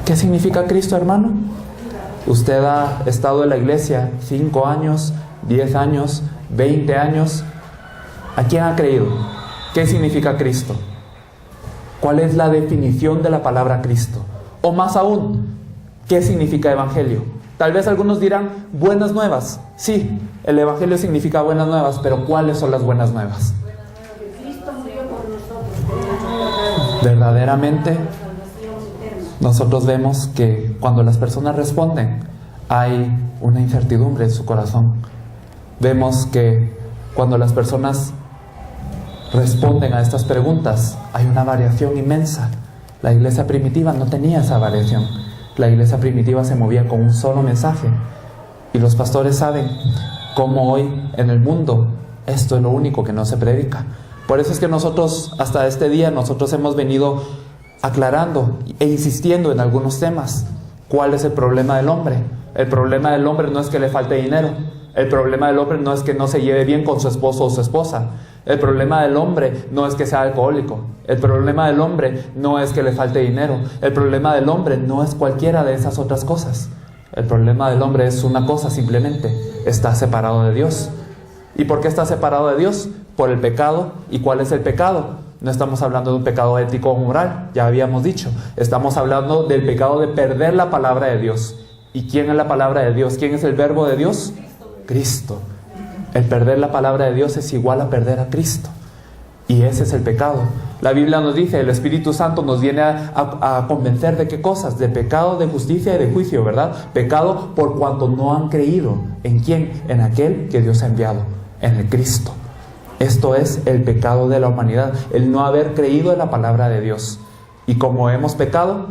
¿Qué significa Cristo, hermano? Usted ha estado en la iglesia 5 años, 10 años, 20 años. ¿A quién ha creído? ¿Qué significa Cristo? ¿Cuál es la definición de la palabra Cristo? O más aún, ¿qué significa evangelio? Tal vez algunos dirán, buenas nuevas. Sí, el evangelio significa buenas nuevas, pero ¿cuáles son las buenas nuevas? Cristo murió por nosotros. Verdaderamente, nosotros vemos que cuando las personas responden, hay una incertidumbre en su corazón. Vemos que cuando las personas responden a estas preguntas, hay una variación inmensa. La iglesia primitiva no tenía esa variación. La iglesia primitiva se movía con un solo mensaje. Y los pastores saben cómo hoy en el mundo esto es lo único que no se predica. Por eso es que nosotros, hasta este día, nosotros hemos venido aclarando e insistiendo en algunos temas. ¿Cuál es el problema del hombre? El problema del hombre no es que le falte dinero. El problema del hombre no es que no se lleve bien con su esposo o su esposa. El problema del hombre no es que sea alcohólico. El problema del hombre no es que le falte dinero. El problema del hombre no es cualquiera de esas otras cosas. El problema del hombre es una cosa simplemente: está separado de Dios. ¿Y por qué está separado de Dios? Por el pecado. ¿Y cuál es el pecado? No estamos hablando de un pecado ético o moral, ya habíamos dicho. Estamos hablando del pecado de perder la palabra de Dios. ¿Y quién es la palabra de Dios? ¿Quién es el verbo de Dios? Cristo. El perder la palabra de Dios es igual a perder a Cristo. Y ese es el pecado. La Biblia nos dice, el Espíritu Santo nos viene a convencer de qué cosas: de pecado, de justicia y de juicio, ¿verdad? Pecado por cuanto no han creído. ¿En quién? En aquel que Dios ha enviado, en el Cristo. Esto es el pecado de la humanidad, el no haber creído en la palabra de Dios. Y como hemos pecado,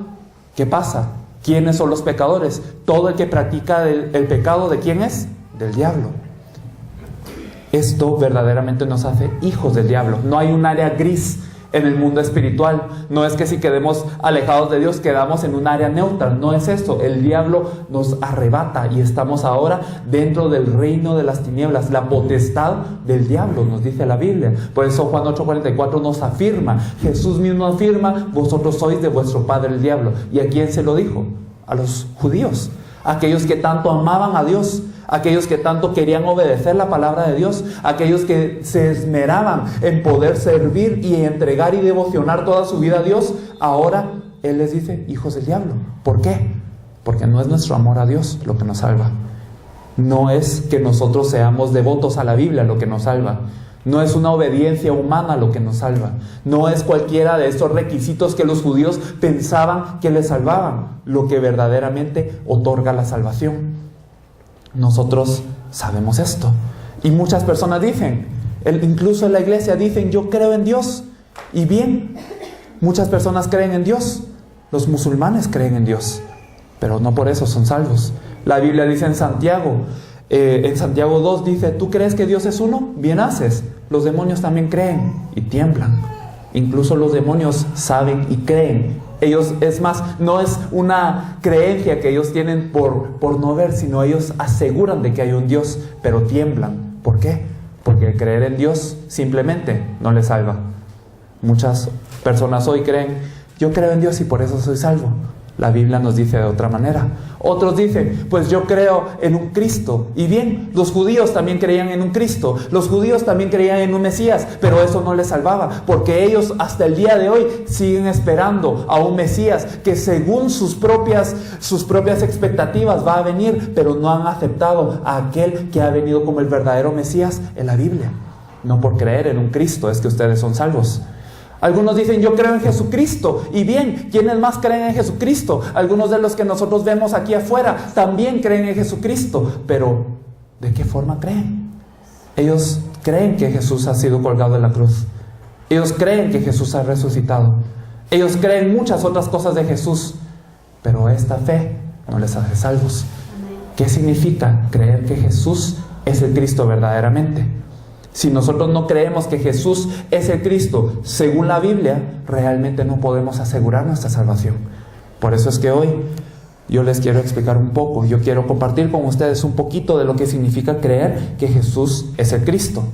¿qué pasa? ¿Quiénes son los pecadores? Todo el que practica el pecado, ¿de quién es? Del diablo. Esto verdaderamente nos hace hijos del diablo. No hay un área gris en el mundo espiritual. No es que si quedemos alejados de Dios quedamos en un área neutra. No es eso. El diablo nos arrebata y estamos ahora dentro del reino de las tinieblas. La potestad del diablo, nos dice la Biblia. Por eso Juan 8:44 nos afirma. Jesús mismo afirma: vosotros sois de vuestro padre el diablo. ¿Y a quién se lo dijo? A los judíos. Aquellos que tanto amaban a Dios, aquellos que tanto querían obedecer la palabra de Dios, aquellos que se esmeraban en poder servir y entregar y devocionar toda su vida a Dios. Ahora Él les dice: hijos del diablo. ¿Por qué? Porque no es nuestro amor a Dios lo que nos salva. No es que nosotros seamos devotos a la Biblia lo que nos salva. No es una obediencia humana lo que nos salva. No es cualquiera de estos requisitos que los judíos pensaban que les salvaban lo que verdaderamente otorga la salvación. Nosotros sabemos esto. Y muchas personas dicen, incluso en la iglesia dicen: yo creo en Dios. Y bien, muchas personas creen en Dios. Los musulmanes creen en Dios, pero no por eso son salvos. La Biblia dice en Santiago 2 dice: ¿tú crees que Dios es uno? Bien haces. Los demonios también creen y tiemblan. Incluso los demonios saben y creen. Ellos, es más, no es una creencia que ellos tienen por no ver, sino ellos aseguran de que hay un Dios, pero tiemblan. ¿Por qué? Porque el creer en Dios simplemente no les salva. Muchas personas hoy creen: yo creo en Dios y por eso soy salvo. La Biblia nos dice de otra manera. Otros dicen: pues yo creo en un Cristo. Y bien, los judíos también creían en un Cristo. Los judíos también creían en un Mesías, pero eso no les salvaba, porque ellos hasta el día de hoy siguen esperando a un Mesías que según sus propias expectativas va a venir, pero no han aceptado a aquel que ha venido como el verdadero Mesías en la Biblia. No por creer en un Cristo es que ustedes son salvos. Algunos dicen: yo creo en Jesucristo. Y bien, ¿quiénes más creen en Jesucristo? Algunos de los que nosotros vemos aquí afuera también creen en Jesucristo. Pero, ¿de qué forma creen? Ellos creen que Jesús ha sido colgado en la cruz. Ellos creen que Jesús ha resucitado. Ellos creen muchas otras cosas de Jesús. Pero esta fe no les hace salvos. ¿Qué significa creer que Jesús es el Cristo verdaderamente? Si nosotros no creemos que Jesús es el Cristo según la Biblia, realmente no podemos asegurar nuestra salvación. Por eso es que hoy yo les quiero explicar un poco. Yo quiero compartir con ustedes un poquito de lo que significa creer que Jesús es el Cristo.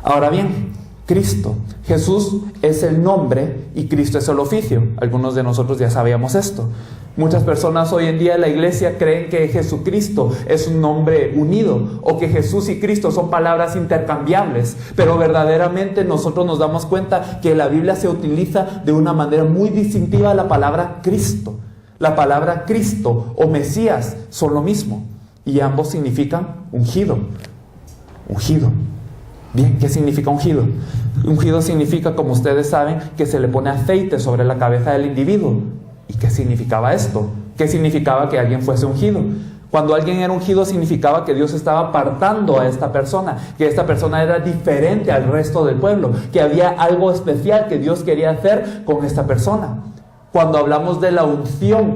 Ahora bien, Cristo. Jesús es el nombre y Cristo es el oficio. Algunos de nosotros ya sabíamos esto. Muchas personas hoy en día en la iglesia creen que Jesucristo es un nombre unido o que Jesús y Cristo son palabras intercambiables, pero verdaderamente nosotros nos damos cuenta que en la Biblia se utiliza de una manera muy distintiva la palabra Cristo. La palabra Cristo o Mesías son lo mismo y ambos significan ungido. Ungido. Bien, ¿qué significa ungido? Ungido significa, como ustedes saben, que se le pone aceite sobre la cabeza del individuo. ¿Y qué significaba esto? ¿Qué significaba que alguien fuese ungido? Cuando alguien era ungido significaba que Dios estaba apartando a esta persona, que esta persona era diferente al resto del pueblo, que había algo especial que Dios quería hacer con esta persona. Cuando hablamos de la unción,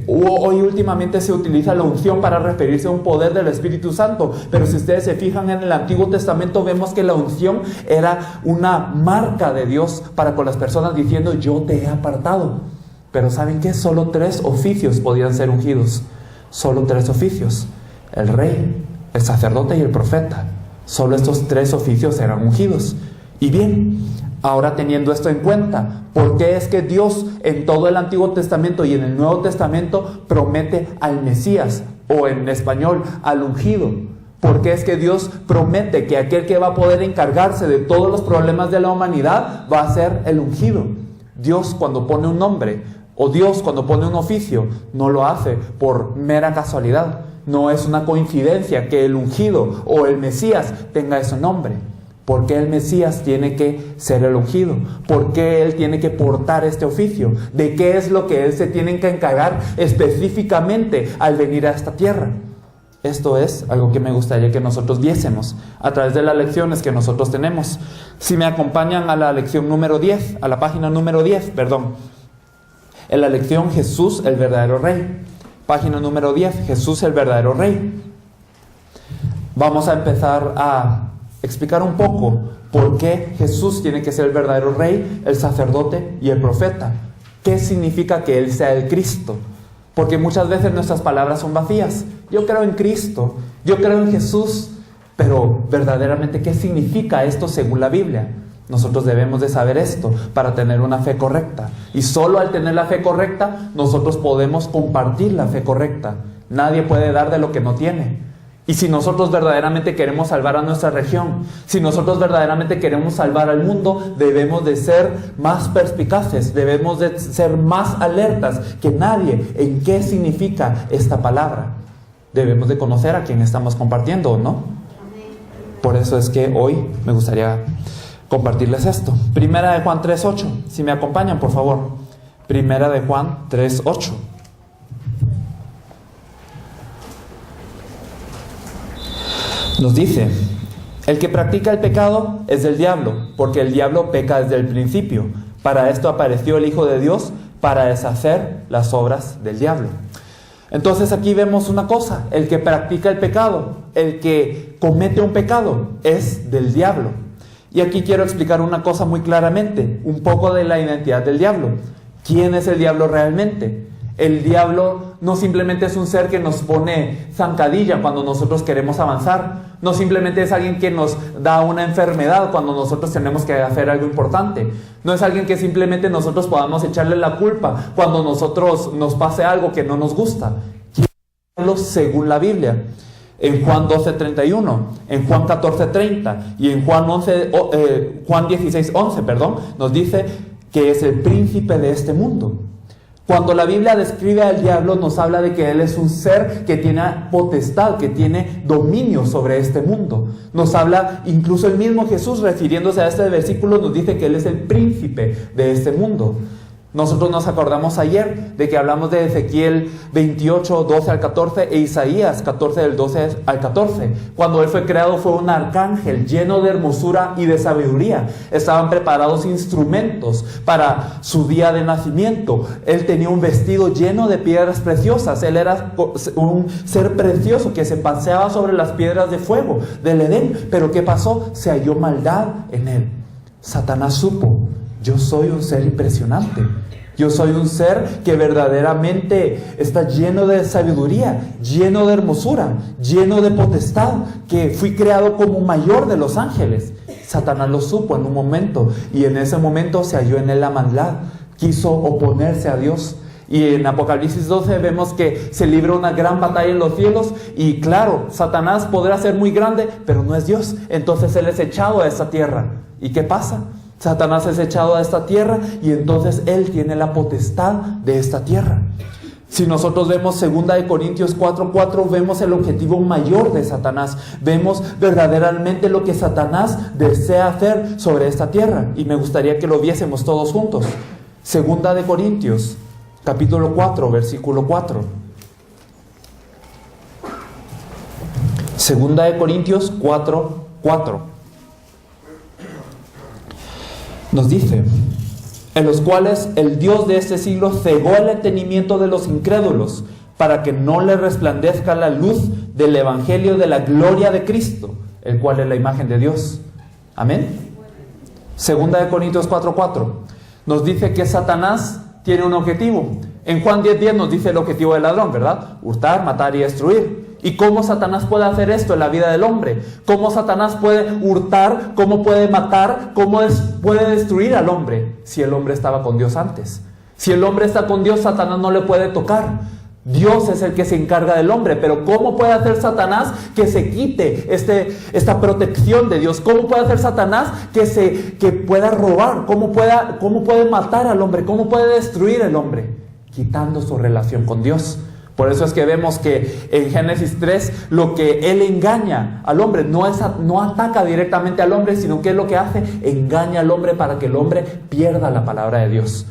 hoy últimamente se utiliza la unción para referirse a un poder del Espíritu Santo, pero si ustedes se fijan en el Antiguo Testamento vemos que la unción era una marca de Dios para con las personas diciendo yo te he apartado. Pero ¿saben qué? Solo 3 oficios podían ser ungidos. Solo 3 oficios: el rey, el sacerdote y el profeta. Solo estos 3 oficios eran ungidos. Y bien, ahora teniendo esto en cuenta, ¿por qué es que Dios en todo el Antiguo Testamento y en el Nuevo Testamento promete al Mesías, o en español, al ungido? ¿Por qué es que Dios promete que aquel que va a poder encargarse de todos los problemas de la humanidad va a ser el ungido? Dios cuando pone un nombre, o Dios cuando pone un oficio, no lo hace por mera casualidad. No es una coincidencia que el ungido o el Mesías tenga ese nombre. ¿Por qué el Mesías tiene que ser el ungido? ¿Por qué Él tiene que portar este oficio? ¿De qué es lo que Él se tiene que encargar específicamente al venir a esta tierra? Esto es algo que me gustaría que nosotros viésemos a través de las lecciones que nosotros tenemos. Si me acompañan a la lección número 10, a la página número 10, en la lección Jesús el verdadero Rey. Página número 10, Jesús el verdadero Rey. Vamos a empezar a explicar un poco por qué Jesús tiene que ser el verdadero Rey, el sacerdote y el profeta. ¿Qué significa que Él sea el Cristo? Porque muchas veces nuestras palabras son vacías. Yo creo en Cristo, yo creo en Jesús, pero verdaderamente, ¿qué significa esto según la Biblia? Nosotros debemos de saber esto para tener una fe correcta. Y solo al tener la fe correcta, nosotros podemos compartir la fe correcta. Nadie puede dar de lo que no tiene. Y si nosotros verdaderamente queremos salvar a nuestra región, si nosotros verdaderamente queremos salvar al mundo, debemos de ser más perspicaces, debemos de ser más alertas que nadie en qué significa esta palabra. Debemos de conocer a quién estamos compartiendo, ¿no? Por eso es que hoy me gustaría compartirles esto. Primera de Juan 3:8. Si me acompañan, por favor. Primera de Juan 3:8. Nos dice: el que practica el pecado es del diablo, porque el diablo peca desde el principio. Para esto apareció el Hijo de Dios, para deshacer las obras del diablo. Entonces aquí vemos una cosa: el que practica el pecado, el que comete un pecado, es del diablo. Y aquí quiero explicar una cosa muy claramente, un poco de la identidad del diablo. ¿Quién es el diablo realmente? El diablo no simplemente es un ser que nos pone zancadilla cuando nosotros queremos avanzar. No simplemente es alguien que nos da una enfermedad cuando nosotros tenemos que hacer algo importante. No es alguien que simplemente nosotros podamos echarle la culpa cuando nosotros nos pase algo que no nos gusta. ¿Quién es el diablo según la Biblia? En Juan 12:31, en Juan 14:30 y en Juan 16:11, nos dice que es el príncipe de este mundo. Cuando la Biblia describe al diablo, nos habla de que él es un ser que tiene potestad, que tiene dominio sobre este mundo. Nos habla, incluso el mismo Jesús, refiriéndose a este versículo, nos dice que él es el príncipe de este mundo. Nosotros nos acordamos ayer de que hablamos de Ezequiel 28, 12 al 14 e Isaías 14, del 12 al 14. Cuando él fue creado fue un arcángel lleno de hermosura y de sabiduría. Estaban preparados instrumentos para su día de nacimiento. Él tenía un vestido lleno de piedras preciosas. Él era un ser precioso que se paseaba sobre las piedras de fuego del Edén. Pero ¿qué pasó? Se halló maldad en él. Satanás supo: yo soy un ser impresionante. Yo soy un ser que verdaderamente está lleno de sabiduría, lleno de hermosura, lleno de potestad, que fui creado como mayor de los ángeles. Satanás lo supo en un momento, y en ese momento se halló en él la maldad, quiso oponerse a Dios. Y en Apocalipsis 12 vemos que se libra una gran batalla en los cielos, y claro, Satanás podrá ser muy grande, pero no es Dios. Entonces él es echado a esta tierra. ¿Y qué pasa? Satanás es echado a esta tierra, y entonces él tiene la potestad de esta tierra. Si nosotros vemos 2 Corintios 4:4, vemos el objetivo mayor de Satanás. Vemos verdaderamente lo que Satanás desea hacer sobre esta tierra. Y me gustaría que lo viésemos todos juntos. 2 Corintios capítulo 4, versículo 4. 2 Corintios 4:4. Nos dice: en los cuales el Dios de este siglo cegó el entendimiento de los incrédulos, para que no les resplandezca la luz del evangelio de la gloria de Cristo, el cual es la imagen de Dios. Amén. 2 Corintios 4:4 nos dice que Satanás tiene un objetivo. En Juan 10:10 nos dice el objetivo del ladrón, ¿verdad? Hurtar, matar y destruir. ¿Y cómo Satanás puede hacer esto en la vida del hombre? ¿Cómo Satanás puede hurtar? ¿Cómo puede matar? ¿Cómo puede destruir al hombre? Si el hombre estaba con Dios antes. Si el hombre está con Dios, Satanás no le puede tocar. Dios es el que se encarga del hombre. Pero ¿cómo puede hacer Satanás que se quite esta protección de Dios? ¿Cómo puede hacer Satanás que pueda robar? ¿Cómo puede matar al hombre? ¿Cómo puede destruir al hombre? Quitando su relación con Dios. Por eso es que vemos que en Génesis 3 lo que él engaña al hombre no ataca directamente al hombre, sino que es lo que hace, engaña al hombre para que el hombre pierda la palabra de Dios.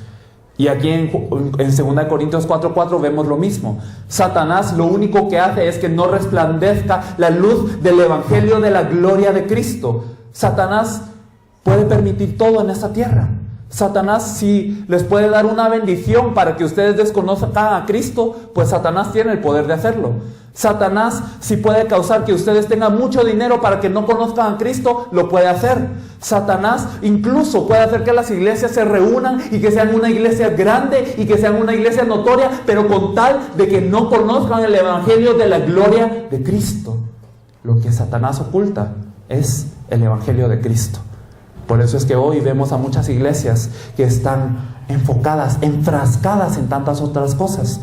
Y aquí en 2 Corintios 4:4 vemos lo mismo. Satanás lo único que hace es que no resplandezca la luz del evangelio de la gloria de Cristo. Satanás puede permitir todo en esta tierra. Satanás, si les puede dar una bendición para que ustedes desconozcan a Cristo, pues Satanás tiene el poder de hacerlo. Satanás, si puede causar que ustedes tengan mucho dinero para que no conozcan a Cristo, lo puede hacer. Satanás incluso puede hacer que las iglesias se reúnan y que sean una iglesia grande y que sean una iglesia notoria, pero con tal de que no conozcan el evangelio de la gloria de Cristo. Lo que Satanás oculta es el evangelio de Cristo. Por eso es que hoy vemos a muchas iglesias que están enfocadas, enfrascadas en tantas otras cosas.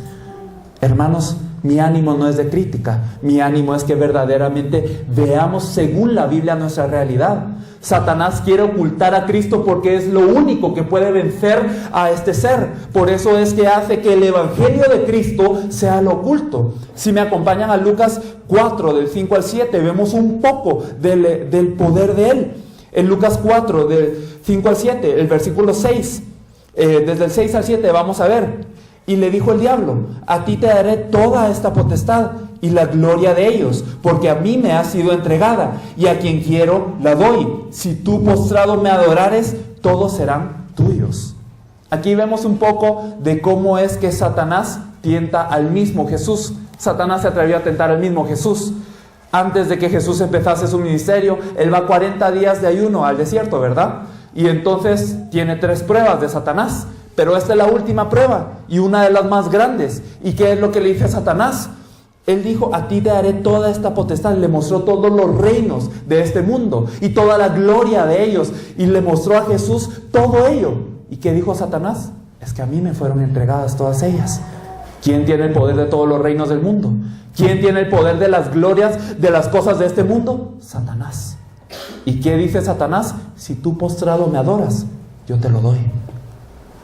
Hermanos, mi ánimo no es de crítica, mi ánimo es que verdaderamente veamos según la Biblia nuestra realidad. Satanás quiere ocultar a Cristo porque es lo único que puede vencer a este ser. Por eso es que hace que el evangelio de Cristo sea lo oculto. Si me acompañan a Lucas 4, del 5 al 7, vemos un poco del poder de él. En Lucas 4, del 5 al 7, el versículo 6, desde el 6 al 7 vamos a ver. Y le dijo el diablo: a ti te daré toda esta potestad y la gloria de ellos, porque a mí me ha sido entregada, y a quien quiero la doy. Si tú postrado me adorares, todos serán tuyos. Aquí vemos un poco de cómo es que Satanás tienta al mismo Jesús. Satanás se atrevió a tentar al mismo Jesús. Antes de que Jesús empezase su ministerio, él va 40 días de ayuno al desierto, ¿verdad? Y entonces tiene 3 pruebas de Satanás. Pero esta es la última prueba y una de las más grandes. ¿Y qué es lo que le dice a Satanás? Él dijo: a ti te daré toda esta potestad. Le mostró todos los reinos de este mundo y toda la gloria de ellos. Y le mostró a Jesús todo ello. ¿Y qué dijo Satanás? Es que a mí me fueron entregadas todas ellas. ¿Quién tiene el poder de todos los reinos del mundo? ¿Quién tiene el poder de las glorias de las cosas de este mundo? Satanás. ¿Y qué dice Satanás? Si tú postrado me adoras, yo te lo doy.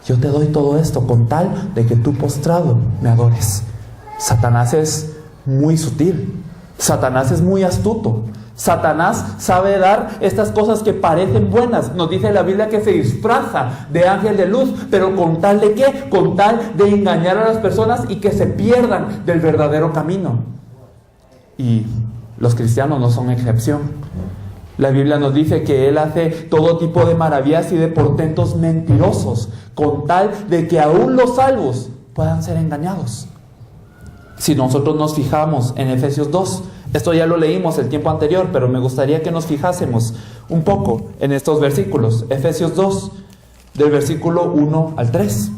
Yo te doy todo esto con tal de que tú postrado me adores. Satanás es muy sutil. Satanás es muy astuto. Satanás sabe dar estas cosas que parecen buenas. Nos dice la Biblia que se disfraza de ángel de luz, pero ¿con tal de qué? Con tal de engañar a las personas y que se pierdan del verdadero camino. Y los cristianos no son excepción. La Biblia nos dice que Él hace todo tipo de maravillas y de portentos mentirosos, con tal de que aún los salvos puedan ser engañados. Si nosotros nos fijamos en Efesios 2, esto ya lo leímos el tiempo anterior, pero me gustaría que nos fijásemos un poco en estos versículos. Efesios 2, del versículo 1 al 3.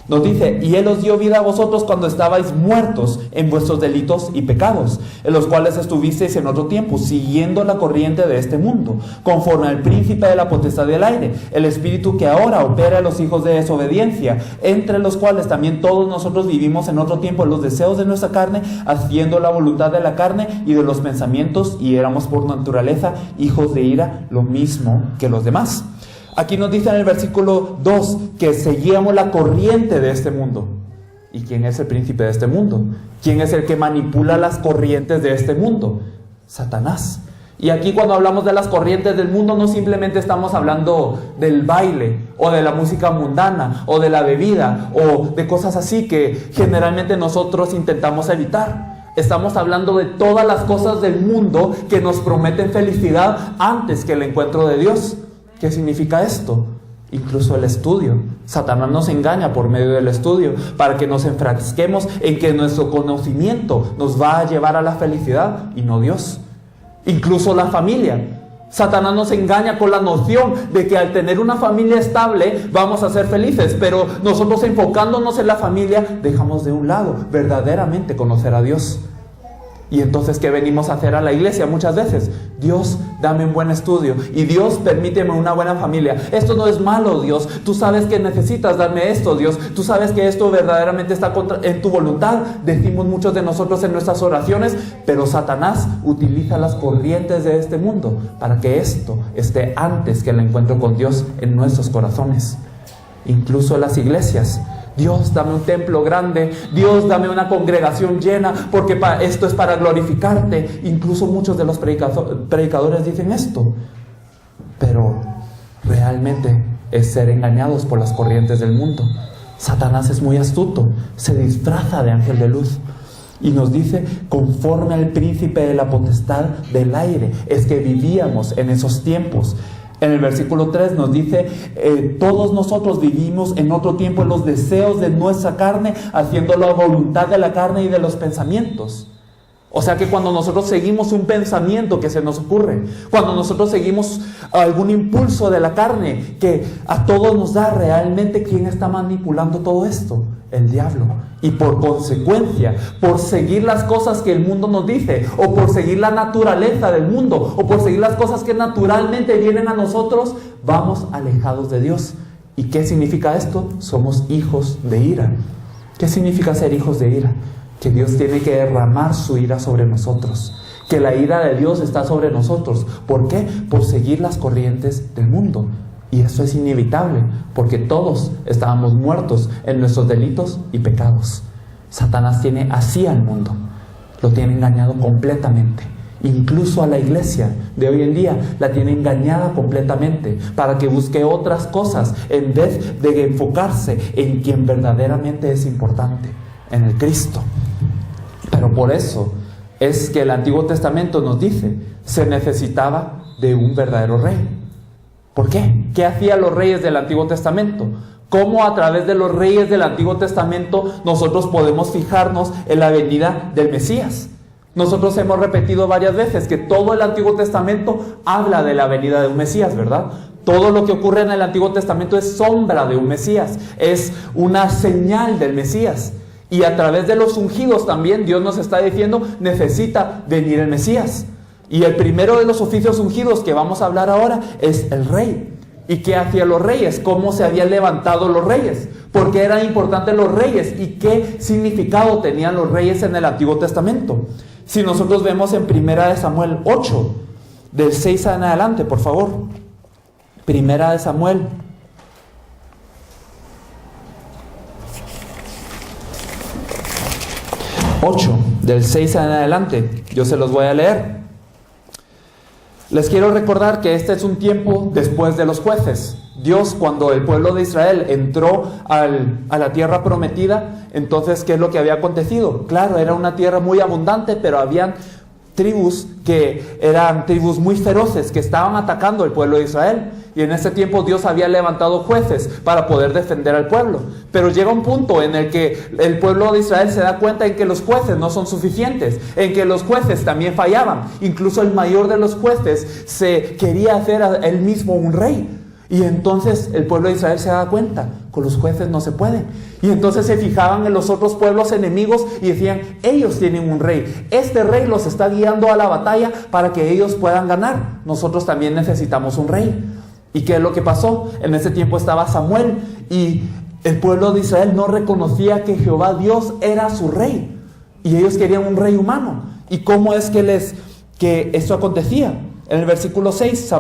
Nos dice, y Él os dio vida a vosotros cuando estabais muertos en vuestros delitos y pecados, en los cuales estuvisteis en otro tiempo, siguiendo la corriente de este mundo, conforme al príncipe de la potestad del aire, el espíritu que ahora opera en los hijos de desobediencia, entre los cuales también todos nosotros vivimos en otro tiempo en los deseos de nuestra carne, haciendo la voluntad de la carne y de los pensamientos, y éramos por naturaleza hijos de ira, lo mismo que los demás. Aquí nos dice en el versículo 2 que seguíamos la corriente de este mundo. ¿Y quién es el príncipe de este mundo? ¿Quién es el que manipula las corrientes de este mundo? Satanás. Y aquí cuando hablamos de las corrientes del mundo no simplemente estamos hablando del baile o de la música mundana o de la bebida o de cosas así que generalmente nosotros intentamos evitar. Estamos hablando de todas las cosas del mundo que nos prometen felicidad antes que el encuentro de Dios. ¿Qué significa esto? Incluso el estudio. Satanás nos engaña por medio del estudio para que nos enfrasquemos en que nuestro conocimiento nos va a llevar a la felicidad y no Dios. Incluso la familia. Satanás nos engaña con la noción de que al tener una familia estable vamos a ser felices, pero nosotros enfocándonos en la familia dejamos de un lado verdaderamente conocer a Dios. Y entonces, ¿qué venimos a hacer a la iglesia muchas veces? Dios, dame un buen estudio. Y Dios, permíteme una buena familia. Esto no es malo, Dios. Tú sabes que necesitas darme esto, Dios. Tú sabes que esto verdaderamente está en tu voluntad. Decimos muchos de nosotros en nuestras oraciones, pero Satanás utiliza las corrientes de este mundo para que esto esté antes que el encuentro con Dios en nuestros corazones. Incluso en las iglesias. Dios, dame un templo grande. Dios, dame una congregación llena, porque esto es para glorificarte. Incluso muchos de los predicadores dicen esto. Pero realmente es ser engañados por las corrientes del mundo. Satanás es muy astuto. Se disfraza de ángel de luz. Y nos dice, conforme al príncipe de la potestad del aire. Es que vivíamos en esos tiempos. En el versículo 3 nos dice, todos nosotros vivimos en otro tiempo en los deseos de nuestra carne, haciendo la voluntad de la carne y de los pensamientos. O sea que cuando nosotros seguimos un pensamiento que se nos ocurre, cuando nosotros seguimos algún impulso de la carne que a todos nos da, realmente ¿quién está manipulando todo esto? El diablo. Y por consecuencia, por seguir las cosas que el mundo nos dice, o por seguir la naturaleza del mundo, o por seguir las cosas que naturalmente vienen a nosotros, vamos alejados de Dios. ¿Y qué significa esto? Somos hijos de ira. ¿Qué significa ser hijos de ira? Que Dios tiene que derramar su ira sobre nosotros, que la ira de Dios está sobre nosotros. ¿Por qué? Por seguir las corrientes del mundo. Y eso es inevitable, porque todos estábamos muertos en nuestros delitos y pecados. Satanás tiene así al mundo, lo tiene engañado completamente. Incluso a la iglesia de hoy en día la tiene engañada completamente para que busque otras cosas en vez de enfocarse en quien verdaderamente es importante, en el Cristo. Pero por eso es que el Antiguo Testamento nos dice, se necesitaba de un verdadero rey. ¿Por qué? ¿Qué hacían los reyes del Antiguo Testamento? ¿Cómo a través de los reyes del Antiguo Testamento nosotros podemos fijarnos en la venida del Mesías? Nosotros hemos repetido varias veces que todo el Antiguo Testamento habla de la venida de un Mesías, ¿verdad? Todo lo que ocurre en el Antiguo Testamento es sombra de un Mesías, es una señal del Mesías. Y a través de los ungidos también Dios nos está diciendo, necesita venir el Mesías. Y el primero de los oficios ungidos que vamos a hablar ahora es el rey. ¿Y qué hacían los reyes? ¿Cómo se habían levantado los reyes? ¿Por qué eran importantes los reyes? ¿Y qué significado tenían los reyes en el Antiguo Testamento? Si nosotros vemos en 1 Samuel 8, del 6 en adelante, por favor. 1 Samuel 8, del 6 en adelante. Yo se los voy a leer. Les quiero recordar que este es un tiempo después de los jueces. Dios, cuando el pueblo de Israel entró a la tierra prometida, entonces, ¿qué es lo que había acontecido? Claro, era una tierra muy abundante, pero habían tribus que eran tribus muy feroces que estaban atacando al pueblo de Israel. Y en ese tiempo Dios había levantado jueces para poder defender al pueblo. Pero llega un punto en el que el pueblo de Israel se da cuenta en que los jueces no son suficientes, en que los jueces también fallaban. Incluso el mayor de los jueces se quería hacer a él mismo un rey. Y entonces el pueblo de Israel se da cuenta, con los jueces no se puede. Y entonces se fijaban en los otros pueblos enemigos y decían, ellos tienen un rey. Este rey los está guiando a la batalla para que ellos puedan ganar. Nosotros también necesitamos un rey. ¿Y qué es lo que pasó? En ese tiempo estaba Samuel y el pueblo de Israel no reconocía que Jehová Dios era su rey. Y ellos querían un rey humano. ¿Y cómo es que esto acontecía? En el versículo 6,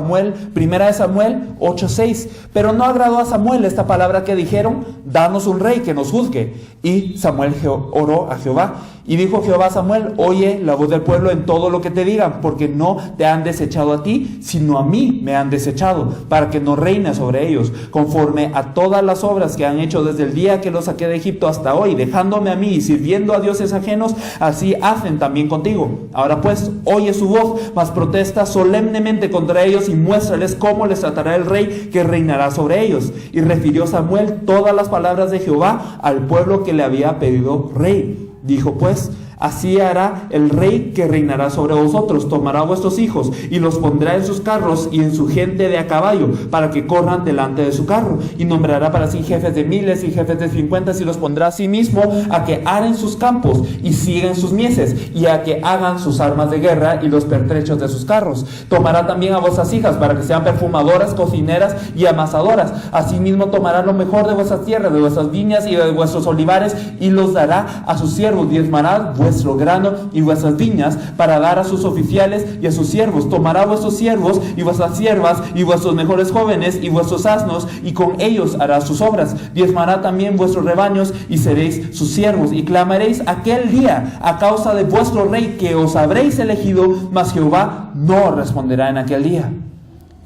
primera de Samuel 8:6. Pero no agradó a Samuel esta palabra que dijeron, danos un rey que nos juzgue. Y Samuel oró a Jehová. Y dijo Jehová a Samuel, oye la voz del pueblo en todo lo que te digan, porque no te han desechado a ti, sino a mí me han desechado, para que no reine sobre ellos, conforme a todas las obras que han hecho desde el día que los saqué de Egipto hasta hoy, dejándome a mí y sirviendo a dioses ajenos, así hacen también contigo. Ahora pues, oye su voz, mas protesta solemnemente contra ellos y muéstrales cómo les tratará el rey que reinará sobre ellos. Y refirió Samuel todas las palabras de Jehová al pueblo que le había pedido rey. Dijo pues, así hará el rey que reinará sobre vosotros, tomará a vuestros hijos y los pondrá en sus carros y en su gente de a caballo, para que corran delante de su carro, y nombrará para sí jefes de miles y jefes de 50, y los pondrá a sí mismo a que aren sus campos y sigan sus mieses, y a que hagan sus armas de guerra y los pertrechos de sus carros. Tomará también a vuestras hijas para que sean perfumadoras, cocineras y amasadoras. Asimismo tomará lo mejor de vuestras tierras, de vuestras viñas y de vuestros olivares, y los dará a sus siervos. Diezmará vuestro grano y vuestras viñas para dar a sus oficiales y a sus siervos. Tomará vuestros siervos y vuestras siervas y vuestros mejores jóvenes y vuestros asnos, y con ellos hará sus obras. Diezmará también vuestros rebaños y seréis sus siervos. Y clamaréis aquel día a causa de vuestro rey que os habréis elegido, mas Jehová no responderá en aquel día.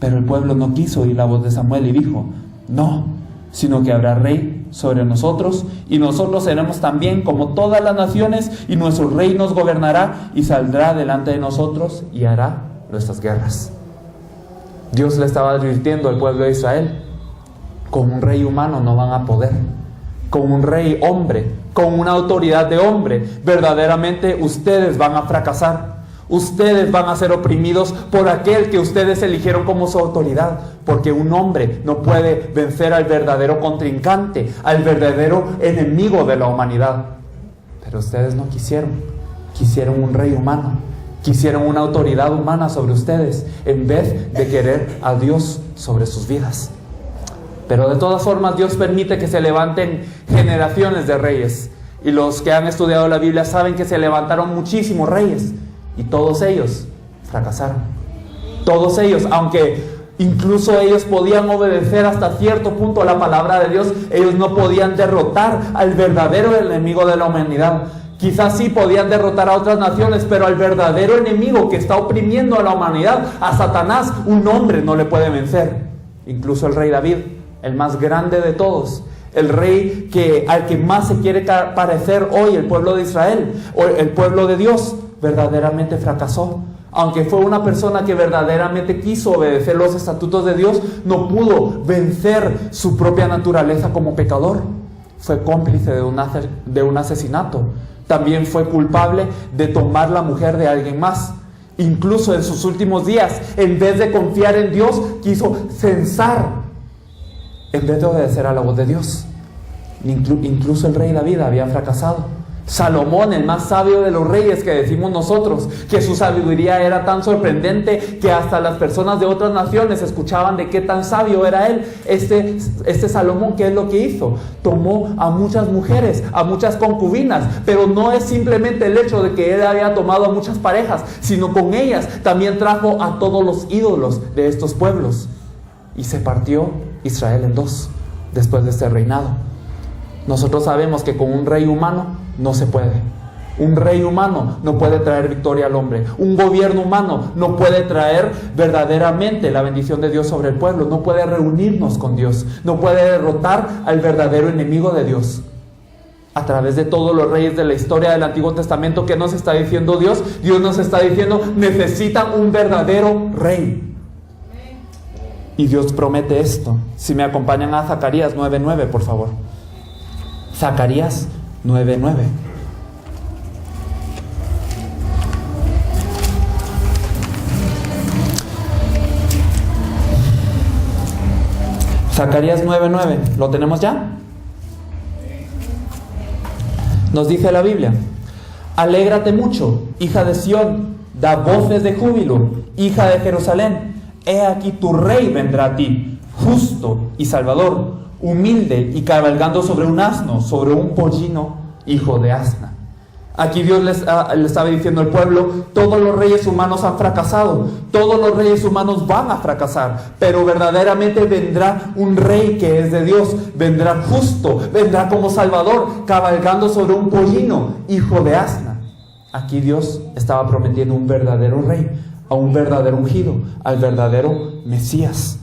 Pero el pueblo no quiso oír la voz de Samuel y dijo, no, sino que habrá rey sobre nosotros, y nosotros seremos también como todas las naciones, y nuestro rey nos gobernará y saldrá delante de nosotros y hará nuestras guerras. Dios le estaba advirtiendo al pueblo de Israel, con un rey humano no van a poder, con un rey hombre, con una autoridad de hombre, verdaderamente ustedes van a fracasar. Ustedes van a ser oprimidos por aquel que ustedes eligieron como su autoridad, porque un hombre no puede vencer al verdadero contrincante, al verdadero enemigo de la humanidad. Pero ustedes no quisieron un rey humano, quisieron una autoridad humana sobre ustedes, en vez de querer a Dios sobre sus vidas. Pero de todas formas Dios permite que se levanten generaciones de reyes, y los que han estudiado la Biblia saben que se levantaron muchísimos reyes, y todos ellos fracasaron. Todos ellos, aunque incluso ellos podían obedecer hasta cierto punto a la palabra de Dios, ellos no podían derrotar al verdadero enemigo de la humanidad. Quizás sí podían derrotar a otras naciones, pero al verdadero enemigo que está oprimiendo a la humanidad, a Satanás, un hombre no le puede vencer. Incluso el rey David, el más grande de todos, el rey al que más se quiere parecer hoy el pueblo de Israel, o el pueblo de Dios, verdaderamente fracasó. Aunque fue una persona que verdaderamente quiso obedecer los estatutos de Dios, no pudo vencer su propia naturaleza como pecador. Fue cómplice de un asesinato. También fue culpable de tomar la mujer de alguien más. Incluso en sus últimos días, en vez de confiar en Dios, quiso censar en vez de obedecer a la voz de Dios. Incluso el rey David había fracasado. Salomón, el más sabio de los reyes que decimos nosotros, que su sabiduría era tan sorprendente que hasta las personas de otras naciones escuchaban de qué tan sabio era él. Este Salomón, ¿qué es lo que hizo? Tomó a muchas mujeres, a muchas concubinas, pero no es simplemente el hecho de que él había tomado a muchas parejas, sino con ellas también trajo a todos los ídolos de estos pueblos, y se partió Israel en dos después de este reinado. Nosotros sabemos que con un rey humano no se puede. Un rey humano no puede traer victoria al hombre. Un gobierno humano no puede traer verdaderamente la bendición de Dios sobre el pueblo. No puede reunirnos con Dios. No puede derrotar al verdadero enemigo de Dios. A través de todos los reyes de la historia del Antiguo Testamento, ¿qué nos está diciendo Dios? Dios nos está diciendo, necesitan un verdadero rey. Y Dios promete esto. Si me acompañan a Zacarías 9:9, por favor. Zacarías 9:9. Zacarías 9:9, ¿lo tenemos ya? Nos dice la Biblia: alégrate mucho, hija de Sión, da voces de júbilo, hija de Jerusalén. He aquí tu rey vendrá a ti, justo y salvador, humilde y cabalgando sobre un asno, sobre un pollino, hijo de asna. Aquí Dios le estaba diciendo al pueblo: todos los reyes humanos han fracasado, todos los reyes humanos van a fracasar, pero verdaderamente vendrá un rey que es de Dios, vendrá justo, vendrá como salvador, cabalgando sobre un pollino, hijo de asna. Aquí Dios estaba prometiendo un verdadero rey, a un verdadero ungido, al verdadero Mesías.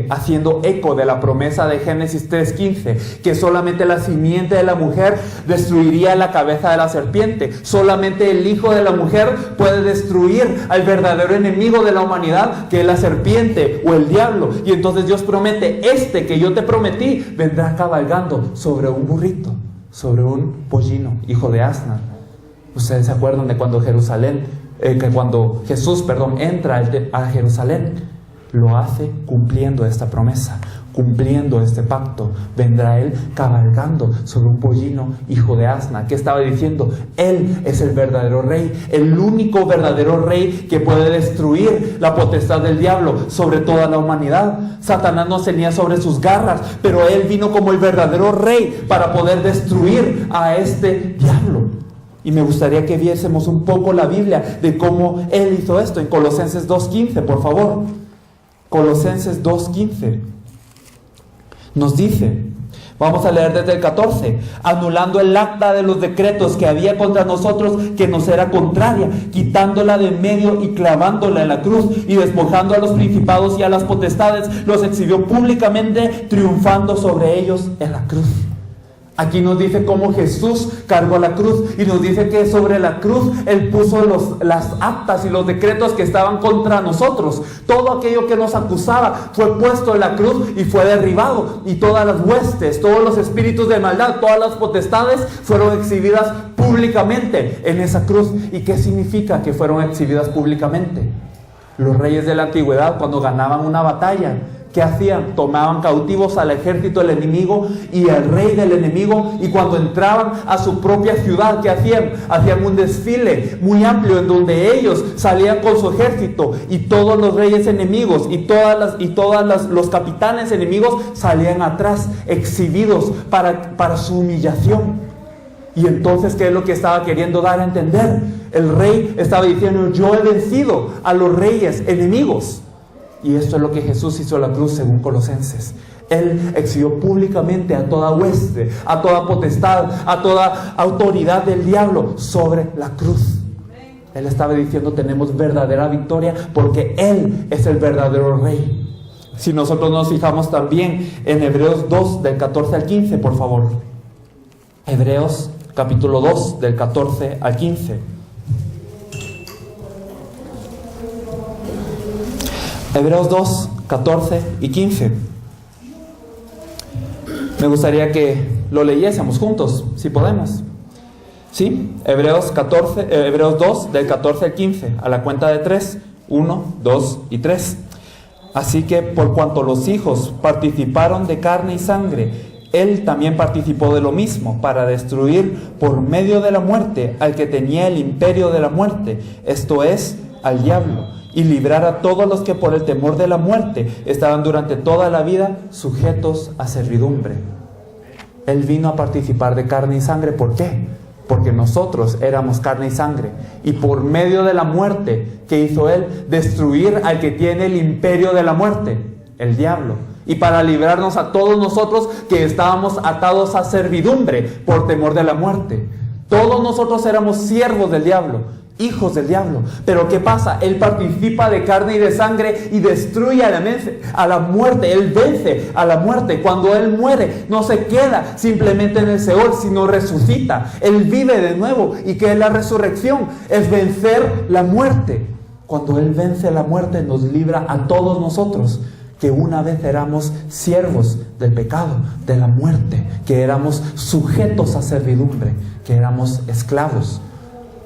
Haciendo eco de la promesa de Génesis 3:15, que solamente la simiente de la mujer destruiría la cabeza de la serpiente. Solamente el hijo de la mujer puede destruir al verdadero enemigo de la humanidad, que es la serpiente o el diablo. Y entonces Dios promete: este que yo te prometí vendrá cabalgando sobre un burrito, sobre un pollino, hijo de asna. Ustedes se acuerdan de cuando Jesús entra a Jerusalén. Lo hace cumpliendo esta promesa, cumpliendo este pacto. Vendrá Él cabalgando sobre un pollino, hijo de asna. ¿Qué estaba diciendo? Él es el verdadero rey, el único verdadero rey que puede destruir la potestad del diablo sobre toda la humanidad. Satanás no tenía sobre sus garras, pero Él vino como el verdadero rey para poder destruir a este diablo. Y me gustaría que viésemos un poco la Biblia de cómo Él hizo esto en Colosenses 2:15, por favor. Colosenses 2:15 nos dice, vamos a leer desde el 14: anulando el acta de los decretos que había contra nosotros, que nos era contraria, quitándola de medio y clavándola en la cruz, y despojando a los principados y a las potestades, los exhibió públicamente, triunfando sobre ellos en la cruz. Aquí nos dice cómo Jesús cargó la cruz, y nos dice que sobre la cruz Él puso las actas y los decretos que estaban contra nosotros. Todo aquello que nos acusaba fue puesto en la cruz y fue derribado. Y todas las huestes, todos los espíritus de maldad, todas las potestades fueron exhibidas públicamente en esa cruz. ¿Y qué significa que fueron exhibidas públicamente? Los reyes de la antigüedad, cuando ganaban una batalla, ¿qué hacían? Tomaban cautivos al ejército del enemigo y al rey del enemigo, y cuando entraban a su propia ciudad, ¿qué hacían? Hacían un desfile muy amplio en donde ellos salían con su ejército, y todos los reyes enemigos y los capitanes enemigos salían atrás, exhibidos para su humillación. Y entonces, ¿qué es lo que estaba queriendo dar a entender? El rey estaba diciendo: yo he vencido a los reyes enemigos. Y esto es lo que Jesús hizo en la cruz según Colosenses. Él exhibió públicamente a toda hueste, a toda potestad, a toda autoridad del diablo sobre la cruz. Él estaba diciendo: tenemos verdadera victoria porque Él es el verdadero rey. Si nosotros nos fijamos también en Hebreos 2 del 14 al 15, por favor. Hebreos capítulo 2 del 14 al 15. Hebreos 2, 14 y 15. Me gustaría que lo leyésemos juntos, si podemos. ¿Sí? Hebreos 2, del 14 al 15, a la cuenta de 3. 1, 2 y 3. Así que por cuanto los hijos participaron de carne y sangre, Él también participó de lo mismo, para destruir por medio de la muerte al que tenía el imperio de la muerte, esto es, al diablo, y librar a todos los que por el temor de la muerte estaban durante toda la vida sujetos a servidumbre. Él vino a participar de carne y sangre. ¿Por qué? Porque nosotros éramos carne y sangre, y por medio de la muerte que hizo Él, destruir al que tiene el imperio de la muerte, el diablo, y para librarnos a todos nosotros que estábamos atados a servidumbre por temor de la muerte. Todos nosotros éramos siervos del diablo, hijos del diablo. Pero ¿qué pasa? Él participa de carne y de sangre y destruye a la muerte. Él vence a la muerte. Cuando Él muere, no se queda simplemente en el Seol, sino resucita. Él vive de nuevo. ¿Y qué es la resurrección? Es vencer la muerte. Cuando Él vence la muerte, nos libra a todos nosotros, que una vez éramos siervos del pecado, de la muerte, que éramos sujetos a servidumbre, que éramos esclavos.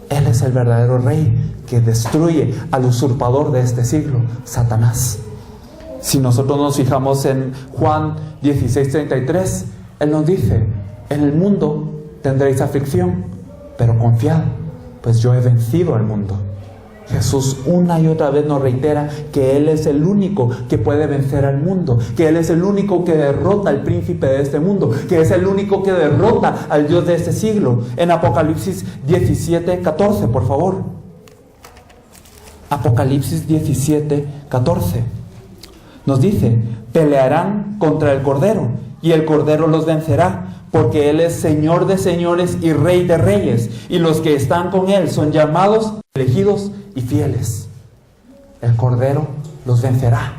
Él es el verdadero rey que destruye al usurpador de este siglo, Satanás. Si nosotros nos fijamos en Juan 16:33, Él nos dice: en el mundo tendréis aflicción, pero confiad, pues yo he vencido al mundo. Jesús una y otra vez nos reitera que Él es el único que puede vencer al mundo, que Él es el único que derrota al príncipe de este mundo, que es el único que derrota al Dios de este siglo. En Apocalipsis 17:14, por favor. Apocalipsis 17:14 nos dice: pelearán contra el Cordero, y el Cordero los vencerá, porque Él es Señor de señores y Rey de reyes, y los que están con Él son llamados, elegidos y fieles. El Cordero los vencerá.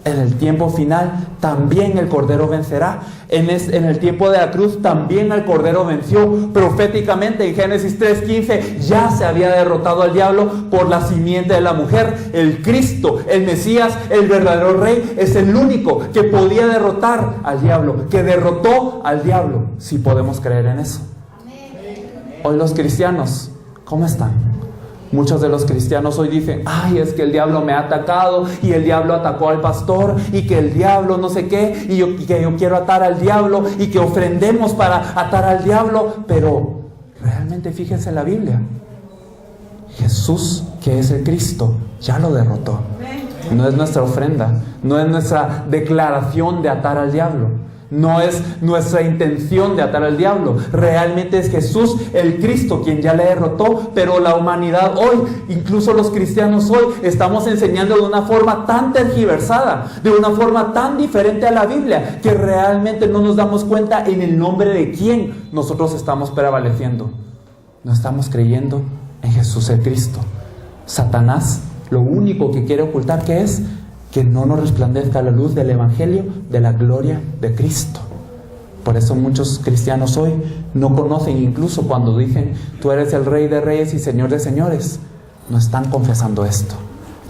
En el tiempo final también el Cordero vencerá. En el tiempo de la cruz también el Cordero venció. Proféticamente en Génesis 3:15 ya se había derrotado al diablo por la simiente de la mujer. El Cristo, el Mesías, el verdadero Rey, es el único que podía derrotar al diablo, que derrotó al diablo, si podemos creer en eso. Hoy los cristianos, ¿cómo están? Muchos de los cristianos hoy dicen: ay, es que el diablo me ha atacado, y el diablo atacó al pastor, y que el diablo no sé qué, y que yo quiero atar al diablo, y que ofrendemos para atar al diablo. Pero realmente fíjense en la Biblia, Jesús, que es el Cristo, ya lo derrotó. No es nuestra ofrenda, no es nuestra declaración de atar al diablo, no es nuestra intención de atar al diablo. Realmente es Jesús, el Cristo, quien ya le derrotó. Pero la humanidad hoy, incluso los cristianos hoy, estamos enseñando de una forma tan tergiversada, de una forma tan diferente a la Biblia, que realmente no nos damos cuenta en el nombre de quién nosotros estamos prevaleciendo. No estamos creyendo en Jesús el Cristo. Satanás lo único que quiere ocultar, ¿qué es? Que no nos resplandezca la luz del Evangelio de la gloria de Cristo. Por eso muchos cristianos hoy no conocen, incluso cuando dicen: tú eres el Rey de reyes y Señor de señores, no están confesando esto,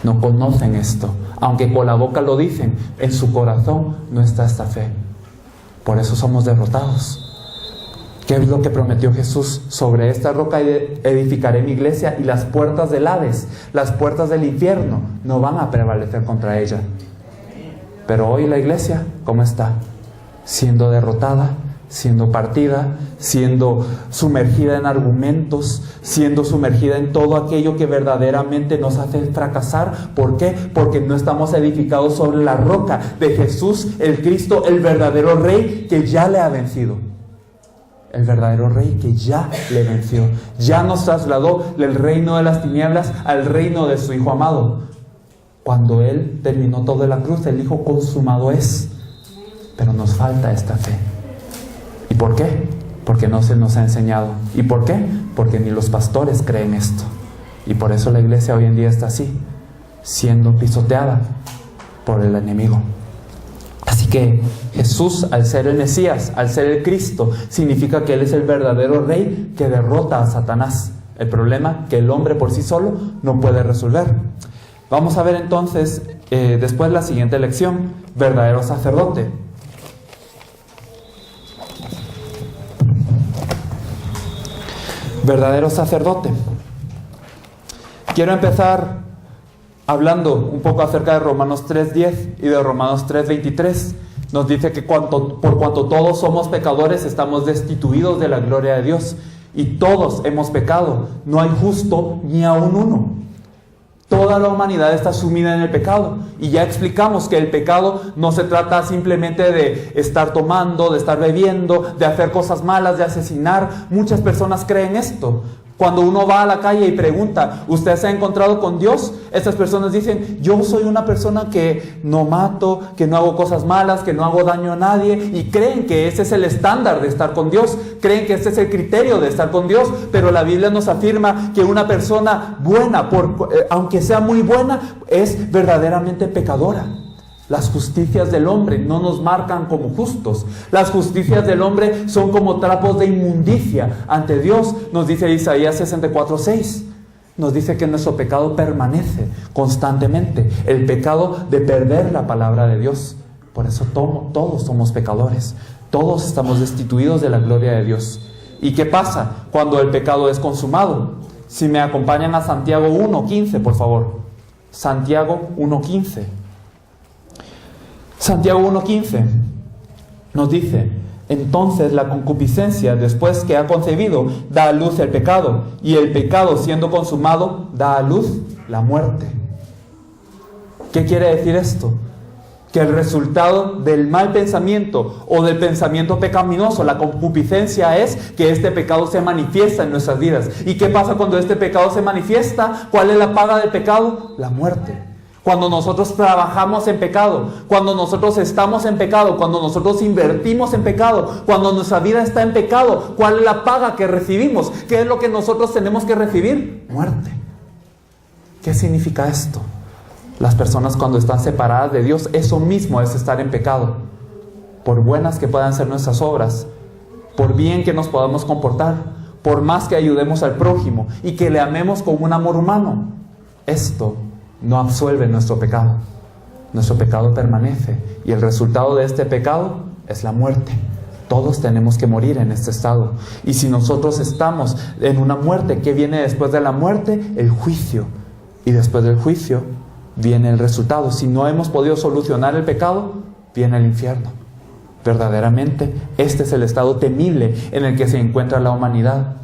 no conocen esto. Aunque con la boca lo dicen, en su corazón no está esta fe. Por eso somos derrotados. ¿Qué es lo que prometió Jesús? Sobre esta roca edificaré mi iglesia, y las puertas del Hades, las puertas del infierno, no van a prevalecer contra ella. Pero hoy la iglesia, ¿cómo está? Siendo derrotada, siendo partida, siendo sumergida en argumentos, siendo sumergida en todo aquello que verdaderamente nos hace fracasar. ¿Por qué? Porque no estamos edificados sobre la roca de Jesús, el Cristo, el verdadero Rey, que ya le ha vencido. El verdadero Rey que ya le venció, ya nos trasladó del reino de las tinieblas al reino de su Hijo amado. Cuando Él terminó todo en la cruz, Él dijo: consumado es. Pero nos falta esta fe. ¿Y por qué? Porque no se nos ha enseñado. ¿Y por qué? Porque ni los pastores creen esto. Y por eso la iglesia hoy en día está así, siendo pisoteada por el enemigo. Así que Jesús, al ser el Mesías, al ser el Cristo, significa que Él es el verdadero Rey que derrota a Satanás. El problema que el hombre por sí solo no puede resolver. Vamos a ver entonces después la siguiente lección: verdadero sacerdote. Verdadero sacerdote. Quiero empezar hablando un poco acerca de Romanos 3:10 y de Romanos 3:23. Nos dice que por cuanto todos somos pecadores, estamos destituidos de la gloria de Dios, y todos hemos pecado, no hay justo ni aun uno. Toda la humanidad está sumida en el pecado, y ya explicamos que el pecado no se trata simplemente de estar tomando, de estar bebiendo, de hacer cosas malas, de asesinar. Muchas personas creen esto. Cuando uno va a la calle y pregunta: ¿usted se ha encontrado con Dios? Estas personas dicen: yo soy una persona que no mato, que no hago cosas malas, que no hago daño a nadie. Y creen que ese es el estándar de estar con Dios, creen que ese es el criterio de estar con Dios. Pero la Biblia nos afirma que una persona buena, aunque sea muy buena, es verdaderamente pecadora. Las justicias del hombre no nos marcan como justos. Las justicias del hombre son como trapos de inmundicia ante Dios. Nos dice Isaías 64:6. Nos dice que nuestro pecado permanece constantemente. El pecado de perder la palabra de Dios. Por eso todos somos pecadores. Todos estamos destituidos de la gloria de Dios. ¿Y qué pasa cuando el pecado es consumado? Si me acompañan a Santiago 1:15, por favor. Santiago 1:15. Santiago 1:15 nos dice: entonces la concupiscencia, después que ha concebido, da a luz el pecado, y el pecado, siendo consumado, da a luz la muerte. ¿Qué quiere decir esto? Que el resultado del mal pensamiento o del pensamiento pecaminoso, la concupiscencia, es que este pecado se manifiesta en nuestras vidas. ¿Y qué pasa cuando este pecado se manifiesta? ¿Cuál es la paga del pecado? La muerte. Cuando nosotros trabajamos en pecado, cuando nosotros estamos en pecado, cuando nosotros invertimos en pecado, cuando nuestra vida está en pecado, ¿cuál es la paga que recibimos? ¿Qué es lo que nosotros tenemos que recibir? Muerte. ¿Qué significa esto? Las personas cuando están separadas de Dios, eso mismo es estar en pecado. Por buenas que puedan ser nuestras obras, por bien que nos podamos comportar, por más que ayudemos al prójimo y que le amemos con un amor humano, esto no absuelve nuestro pecado. Nuestro pecado permanece y el resultado de este pecado es la muerte. Todos tenemos que morir en este estado. Y si nosotros estamos en una muerte, ¿qué viene después de la muerte? El juicio. Y después del juicio viene el resultado. Si no hemos podido solucionar el pecado, viene el infierno. Verdaderamente, este es el estado temible en el que se encuentra la humanidad.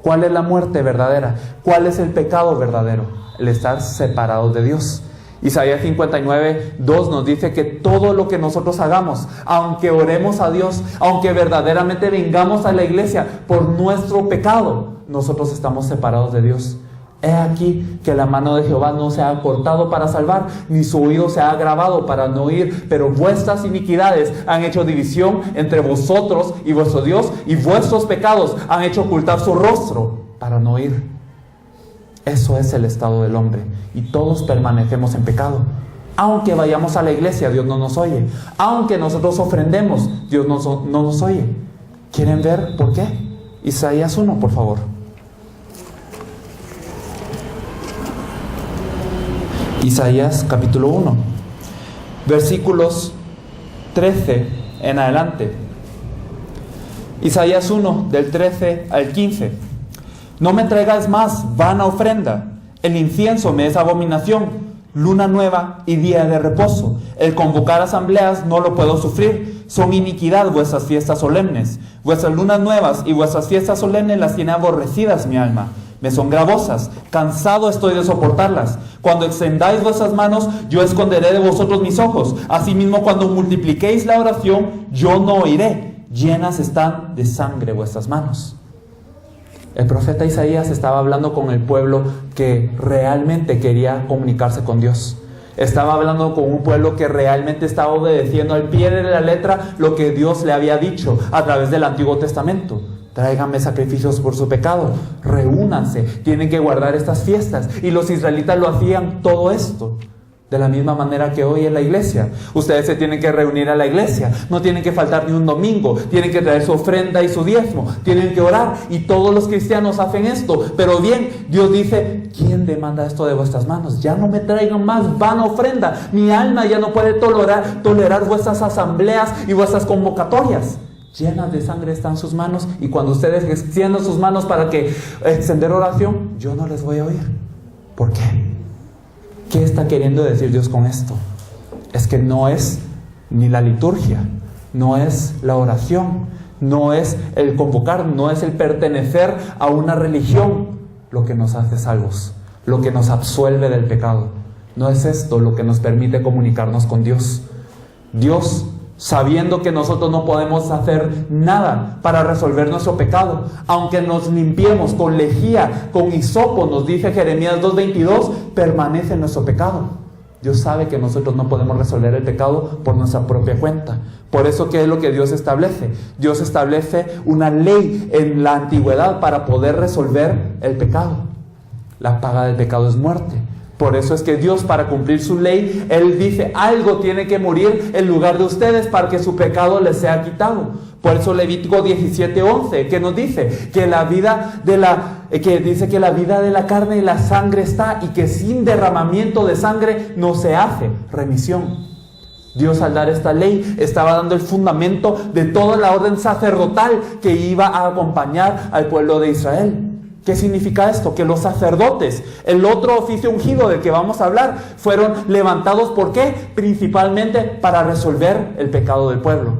¿Cuál es la muerte verdadera? ¿Cuál es el pecado verdadero? El estar separados de Dios. Isaías 59:2 nos dice que todo lo que nosotros hagamos, aunque oremos a Dios, aunque verdaderamente vengamos a la iglesia por nuestro pecado, nosotros estamos separados de Dios. He aquí que la mano de Jehová no se ha cortado para salvar, ni su oído se ha agravado para no oír, pero vuestras iniquidades han hecho división entre vosotros y vuestro Dios, y vuestros pecados han hecho ocultar su rostro para no oír. Eso es el estado del hombre, y todos permanecemos en pecado. Aunque vayamos a la iglesia, Dios no nos oye. Aunque nosotros ofrendemos, Dios no nos oye. ¿Quieren ver por qué? Isaías 1, por favor. Isaías capítulo 1, versículos 13 en adelante. Isaías 1, del 13 al 15. No me traigas más vana ofrenda. El incienso me es abominación. Luna nueva y día de reposo. El convocar asambleas no lo puedo sufrir. Son iniquidad vuestras fiestas solemnes. Vuestras lunas nuevas y vuestras fiestas solemnes las tiene aborrecidas mi alma. Me son gravosas. Cansado estoy de soportarlas. Cuando extendáis vuestras manos, yo esconderé de vosotros mis ojos. Asimismo, cuando multipliquéis la oración, yo no oiré. Llenas están de sangre vuestras manos. El profeta Isaías estaba hablando con el pueblo que realmente quería comunicarse con Dios. Estaba hablando con un pueblo que realmente estaba obedeciendo al pie de la letra lo que Dios le había dicho a través del Antiguo Testamento. Tráiganme sacrificios por su pecado, reúnanse, tienen que guardar estas fiestas. Y los israelitas lo hacían todo esto. De la misma manera que hoy en la iglesia. Ustedes se tienen que reunir a la iglesia. No tienen que faltar ni un domingo. Tienen que traer su ofrenda y su diezmo. Tienen que orar. Y todos los cristianos hacen esto. Pero bien, Dios dice: ¿quién demanda esto de vuestras manos? Ya no me traigan más vana ofrenda. Mi alma ya no puede tolerar vuestras asambleas y vuestras convocatorias. Llenas de sangre están sus manos. Y cuando ustedes extiendan sus manos para que extender oración, yo no les voy a oír. ¿Por qué? ¿Qué está queriendo decir Dios con esto? Es que no es ni la liturgia, no es la oración, no es el convocar, no es el pertenecer a una religión lo que nos hace salvos, lo que nos absuelve del pecado. No es esto lo que nos permite comunicarnos con Dios. Dios, sabiendo que nosotros no podemos hacer nada para resolver nuestro pecado, aunque nos limpiemos con lejía, con hisopo, nos dice Jeremías 2:22, permanece en nuestro pecado. Dios sabe que nosotros no podemos resolver el pecado por nuestra propia cuenta. Por eso, ¿qué es lo que Dios establece? Dios establece una ley en la antigüedad para poder resolver el pecado. La paga del pecado es muerte. Por eso es que Dios, para cumplir su ley, Él dice: algo tiene que morir en lugar de ustedes para que su pecado les sea quitado. Por eso Levítico 17:11, que nos dice que la vida de la carne y la sangre está, y que sin derramamiento de sangre no se hace remisión. Dios, al dar esta ley, estaba dando el fundamento de toda la orden sacerdotal que iba a acompañar al pueblo de Israel. ¿Qué significa esto? Que los sacerdotes, el otro oficio ungido del que vamos a hablar, fueron levantados, ¿por qué? Principalmente para resolver el pecado del pueblo.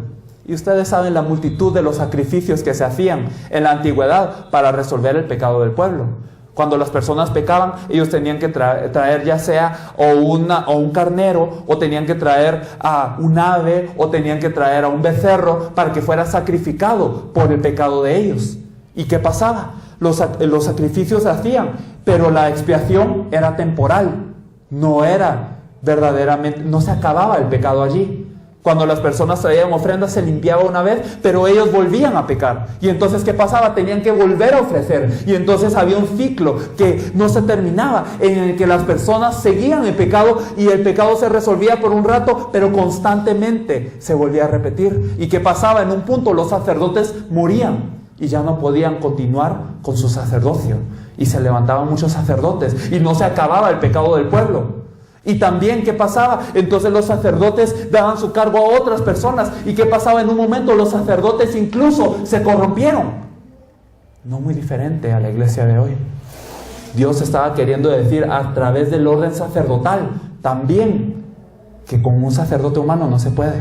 Y ustedes saben la multitud de los sacrificios que se hacían en la antigüedad para resolver el pecado del pueblo. Cuando las personas pecaban, ellos tenían que traer ya sea o un carnero, o tenían que traer a un ave, o tenían que traer a un becerro para que fuera sacrificado por el pecado de ellos. ¿Y qué pasaba? Los sacrificios se hacían, pero la expiación era temporal, no era verdaderamente, no se acababa el pecado allí. Cuando las personas traían ofrendas se limpiaba una vez, pero ellos volvían a pecar. Y entonces, ¿qué pasaba? Tenían que volver a ofrecer. Y entonces había un ciclo que no se terminaba, en el que las personas seguían el pecado y el pecado se resolvía por un rato, pero constantemente se volvía a repetir. ¿Y qué pasaba? En un punto los sacerdotes morían y ya no podían continuar con su sacerdocio. Y se levantaban muchos sacerdotes y no se acababa el pecado del pueblo. Y también, ¿qué pasaba? Entonces los sacerdotes daban su cargo a otras personas. ¿Y qué pasaba? En un momento los sacerdotes incluso se corrompieron. No muy diferente a la iglesia de hoy. Dios estaba queriendo decir a través del orden sacerdotal también que con un sacerdote humano no se puede.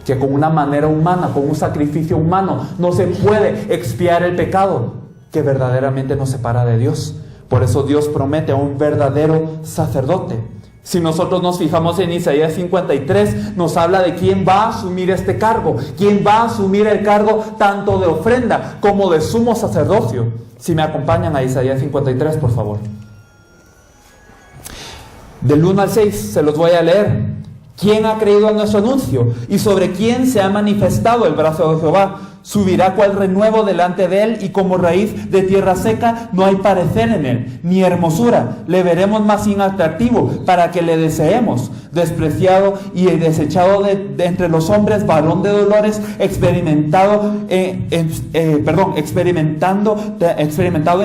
Que con una manera humana, con un sacrificio humano, no se puede expiar el pecado que verdaderamente nos separa de Dios. Por eso Dios promete a un verdadero sacerdote. Si nosotros nos fijamos en Isaías 53, nos habla de quién va a asumir este cargo, quién va a asumir el cargo tanto de ofrenda como de sumo sacerdocio. Si me acompañan a Isaías 53, por favor. Del 1 al 6 se los voy a leer. ¿Quién ha creído a nuestro anuncio? ¿Y sobre quién se ha manifestado el brazo de Jehová? Subirá cual renuevo delante de él, y como raíz de tierra seca no hay parecer en él, ni hermosura. Le veremos más inatractivo para que le deseemos. Despreciado y desechado de entre los hombres, varón de dolores, experimentado en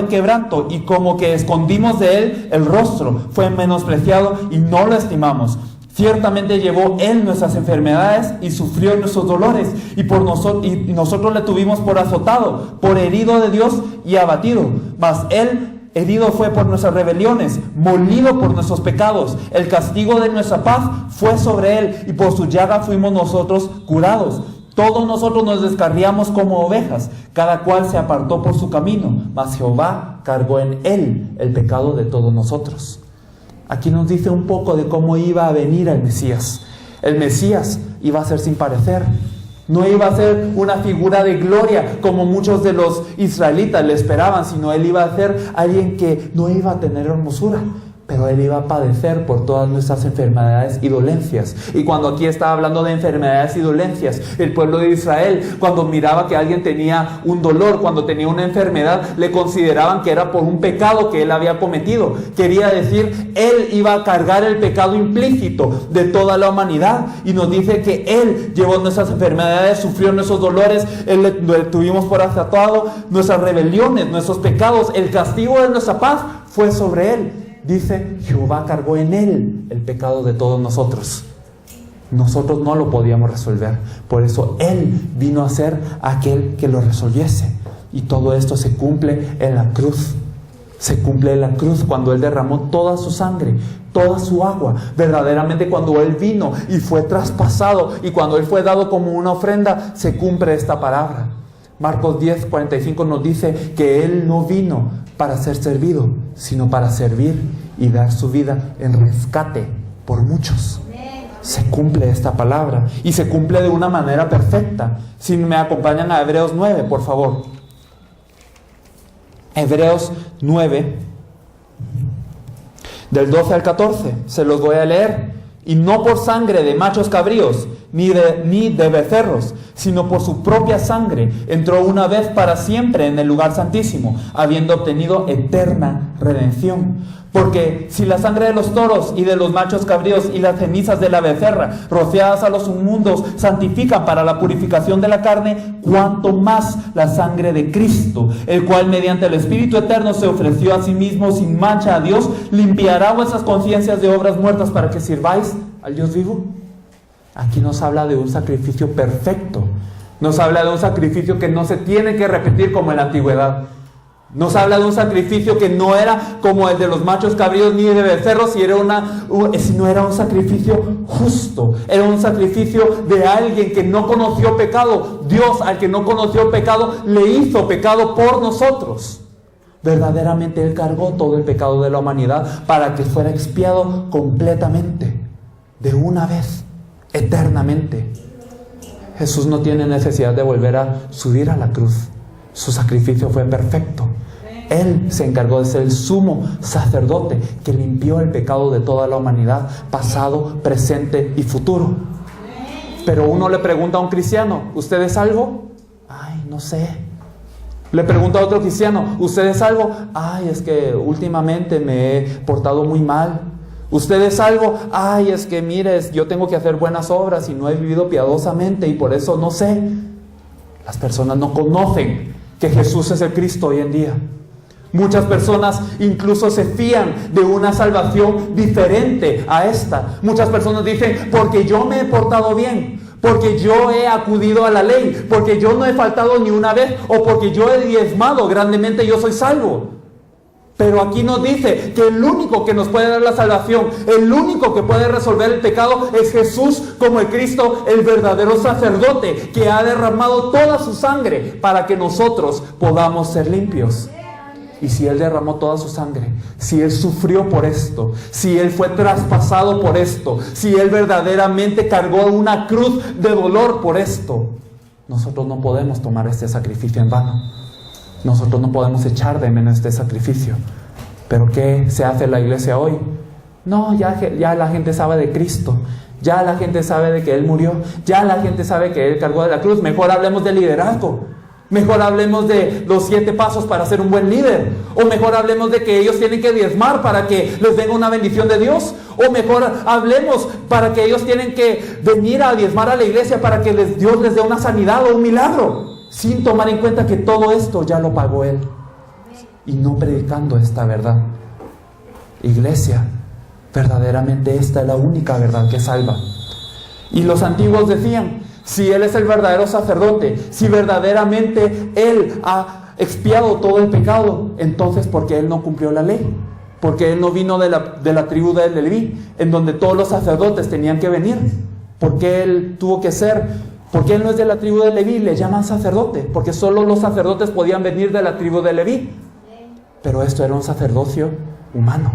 quebranto, y como que escondimos de él el rostro. Fue menospreciado y no lo estimamos. Ciertamente llevó él nuestras enfermedades y sufrió nuestros dolores, y nosotros le tuvimos por azotado, por herido de Dios y abatido. Mas él herido fue por nuestras rebeliones, molido por nuestros pecados. El castigo de nuestra paz fue sobre él, y por su llaga fuimos nosotros curados. Todos nosotros nos descarriamos como ovejas, cada cual se apartó por su camino, mas Jehová cargó en él el pecado de todos nosotros. Aquí nos dice un poco de cómo iba a venir el Mesías. El Mesías iba a ser sin parecer. No iba a ser una figura de gloria como muchos de los israelitas le esperaban, sino él iba a ser alguien que no iba a tener hermosura, pero él iba a padecer por todas nuestras enfermedades y dolencias. Y cuando aquí está hablando de enfermedades y dolencias, el pueblo de Israel, cuando miraba que alguien tenía un dolor, cuando tenía una enfermedad, le consideraban que era por un pecado que él había cometido. Quería decir, él iba a cargar el pecado implícito de toda la humanidad. Y nos dice que él llevó nuestras enfermedades, sufrió nuestros dolores, él le tuvimos por azotado, nuestras rebeliones, nuestros pecados, el castigo de nuestra paz fue sobre él. Dice, Jehová cargó en él el pecado de todos nosotros. Nosotros no lo podíamos resolver. Por eso él vino a ser aquel que lo resolviese. Y todo esto se cumple en la cruz. Se cumple en la cruz cuando él derramó toda su sangre, toda su agua. Verdaderamente cuando él vino y fue traspasado, y cuando él fue dado como una ofrenda, se cumple esta palabra. Marcos 10:45 nos dice que él no vino para ser servido, sino para servir y dar su vida en rescate por muchos. Se cumple esta palabra, y se cumple de una manera perfecta. Si me acompañan a Hebreos 9, por favor. Hebreos 9, del 12 al 14, se los voy a leer. Y no por sangre de machos cabríos, ni de becerros, sino por su propia sangre, entró una vez para siempre en el lugar santísimo, habiendo obtenido eterna redención. Porque si la sangre de los toros y de los machos cabríos y las cenizas de la becerra, rociadas a los inmundos, santifican para la purificación de la carne, cuanto más la sangre de Cristo, el cual mediante el Espíritu Eterno se ofreció a sí mismo sin mancha a Dios, limpiará vuestras conciencias de obras muertas para que sirváis al Dios vivo. Aquí nos habla de un sacrificio perfecto. Nos habla de un sacrificio que no se tiene que repetir como en la antigüedad. Nos habla de un sacrificio que no era como el de los machos cabríos ni de becerros, sino era un sacrificio justo. Era un sacrificio de alguien que no conoció pecado. Dios, al que no conoció pecado, le hizo pecado por nosotros. Verdaderamente Él cargó todo el pecado de la humanidad para que fuera expiado completamente, de una vez, eternamente. Jesús no tiene necesidad de volver a subir a la cruz. Su sacrificio fue perfecto. Él se encargó de ser el sumo sacerdote que limpió el pecado de toda la humanidad, pasado, presente y futuro. Pero uno le pregunta a un cristiano, ¿usted es salvo? Ay, no sé. Le pregunta a otro cristiano, ¿usted es salvo? Ay, es que últimamente me he portado muy mal. ¿Usted es salvo? Ay, es que mire, yo tengo que hacer buenas obras y no he vivido piadosamente y por eso no sé. Las personas no conocen que Jesús es el Cristo hoy en día. Muchas personas incluso se fían de una salvación diferente a esta. Muchas personas dicen, porque yo me he portado bien, porque yo he acudido a la ley, porque yo no he faltado ni una vez, o porque yo he diezmado grandemente, yo soy salvo. Pero aquí nos dice que el único que nos puede dar la salvación, el único que puede resolver el pecado es Jesús como el Cristo, el verdadero sacerdote, que ha derramado toda su sangre para que nosotros podamos ser limpios. Y si Él derramó toda su sangre, si Él sufrió por esto, si Él fue traspasado por esto, si Él verdaderamente cargó una cruz de dolor por esto, nosotros no podemos tomar este sacrificio en vano. Nosotros no podemos echar de menos este sacrificio. ¿Pero qué se hace en la iglesia hoy? No, ya la gente sabe de Cristo. Ya la gente sabe de que Él murió. Ya la gente sabe que Él cargó de la cruz. Mejor hablemos de liderazgo. Mejor hablemos de los 7 pasos para ser un buen líder. O mejor hablemos de que ellos tienen que diezmar para que les venga una bendición de Dios. O mejor hablemos para que ellos tienen que venir a diezmar a la iglesia para que Dios les dé una sanidad o un milagro. Sin tomar en cuenta que todo esto ya lo pagó Él. Y no predicando esta verdad. Iglesia, verdaderamente esta es la única verdad que salva. Y los antiguos decían, si Él es el verdadero sacerdote, si verdaderamente Él ha expiado todo el pecado, entonces ¿por qué Él no cumplió la ley? Porque Él no vino de la tribu de Leví, en donde todos los sacerdotes tenían que venir. ¿Por qué Él tuvo que ser? Porque Él no es de la tribu de Leví, le llaman sacerdote, porque solo los sacerdotes podían venir de la tribu de Leví. Pero esto era un sacerdocio humano.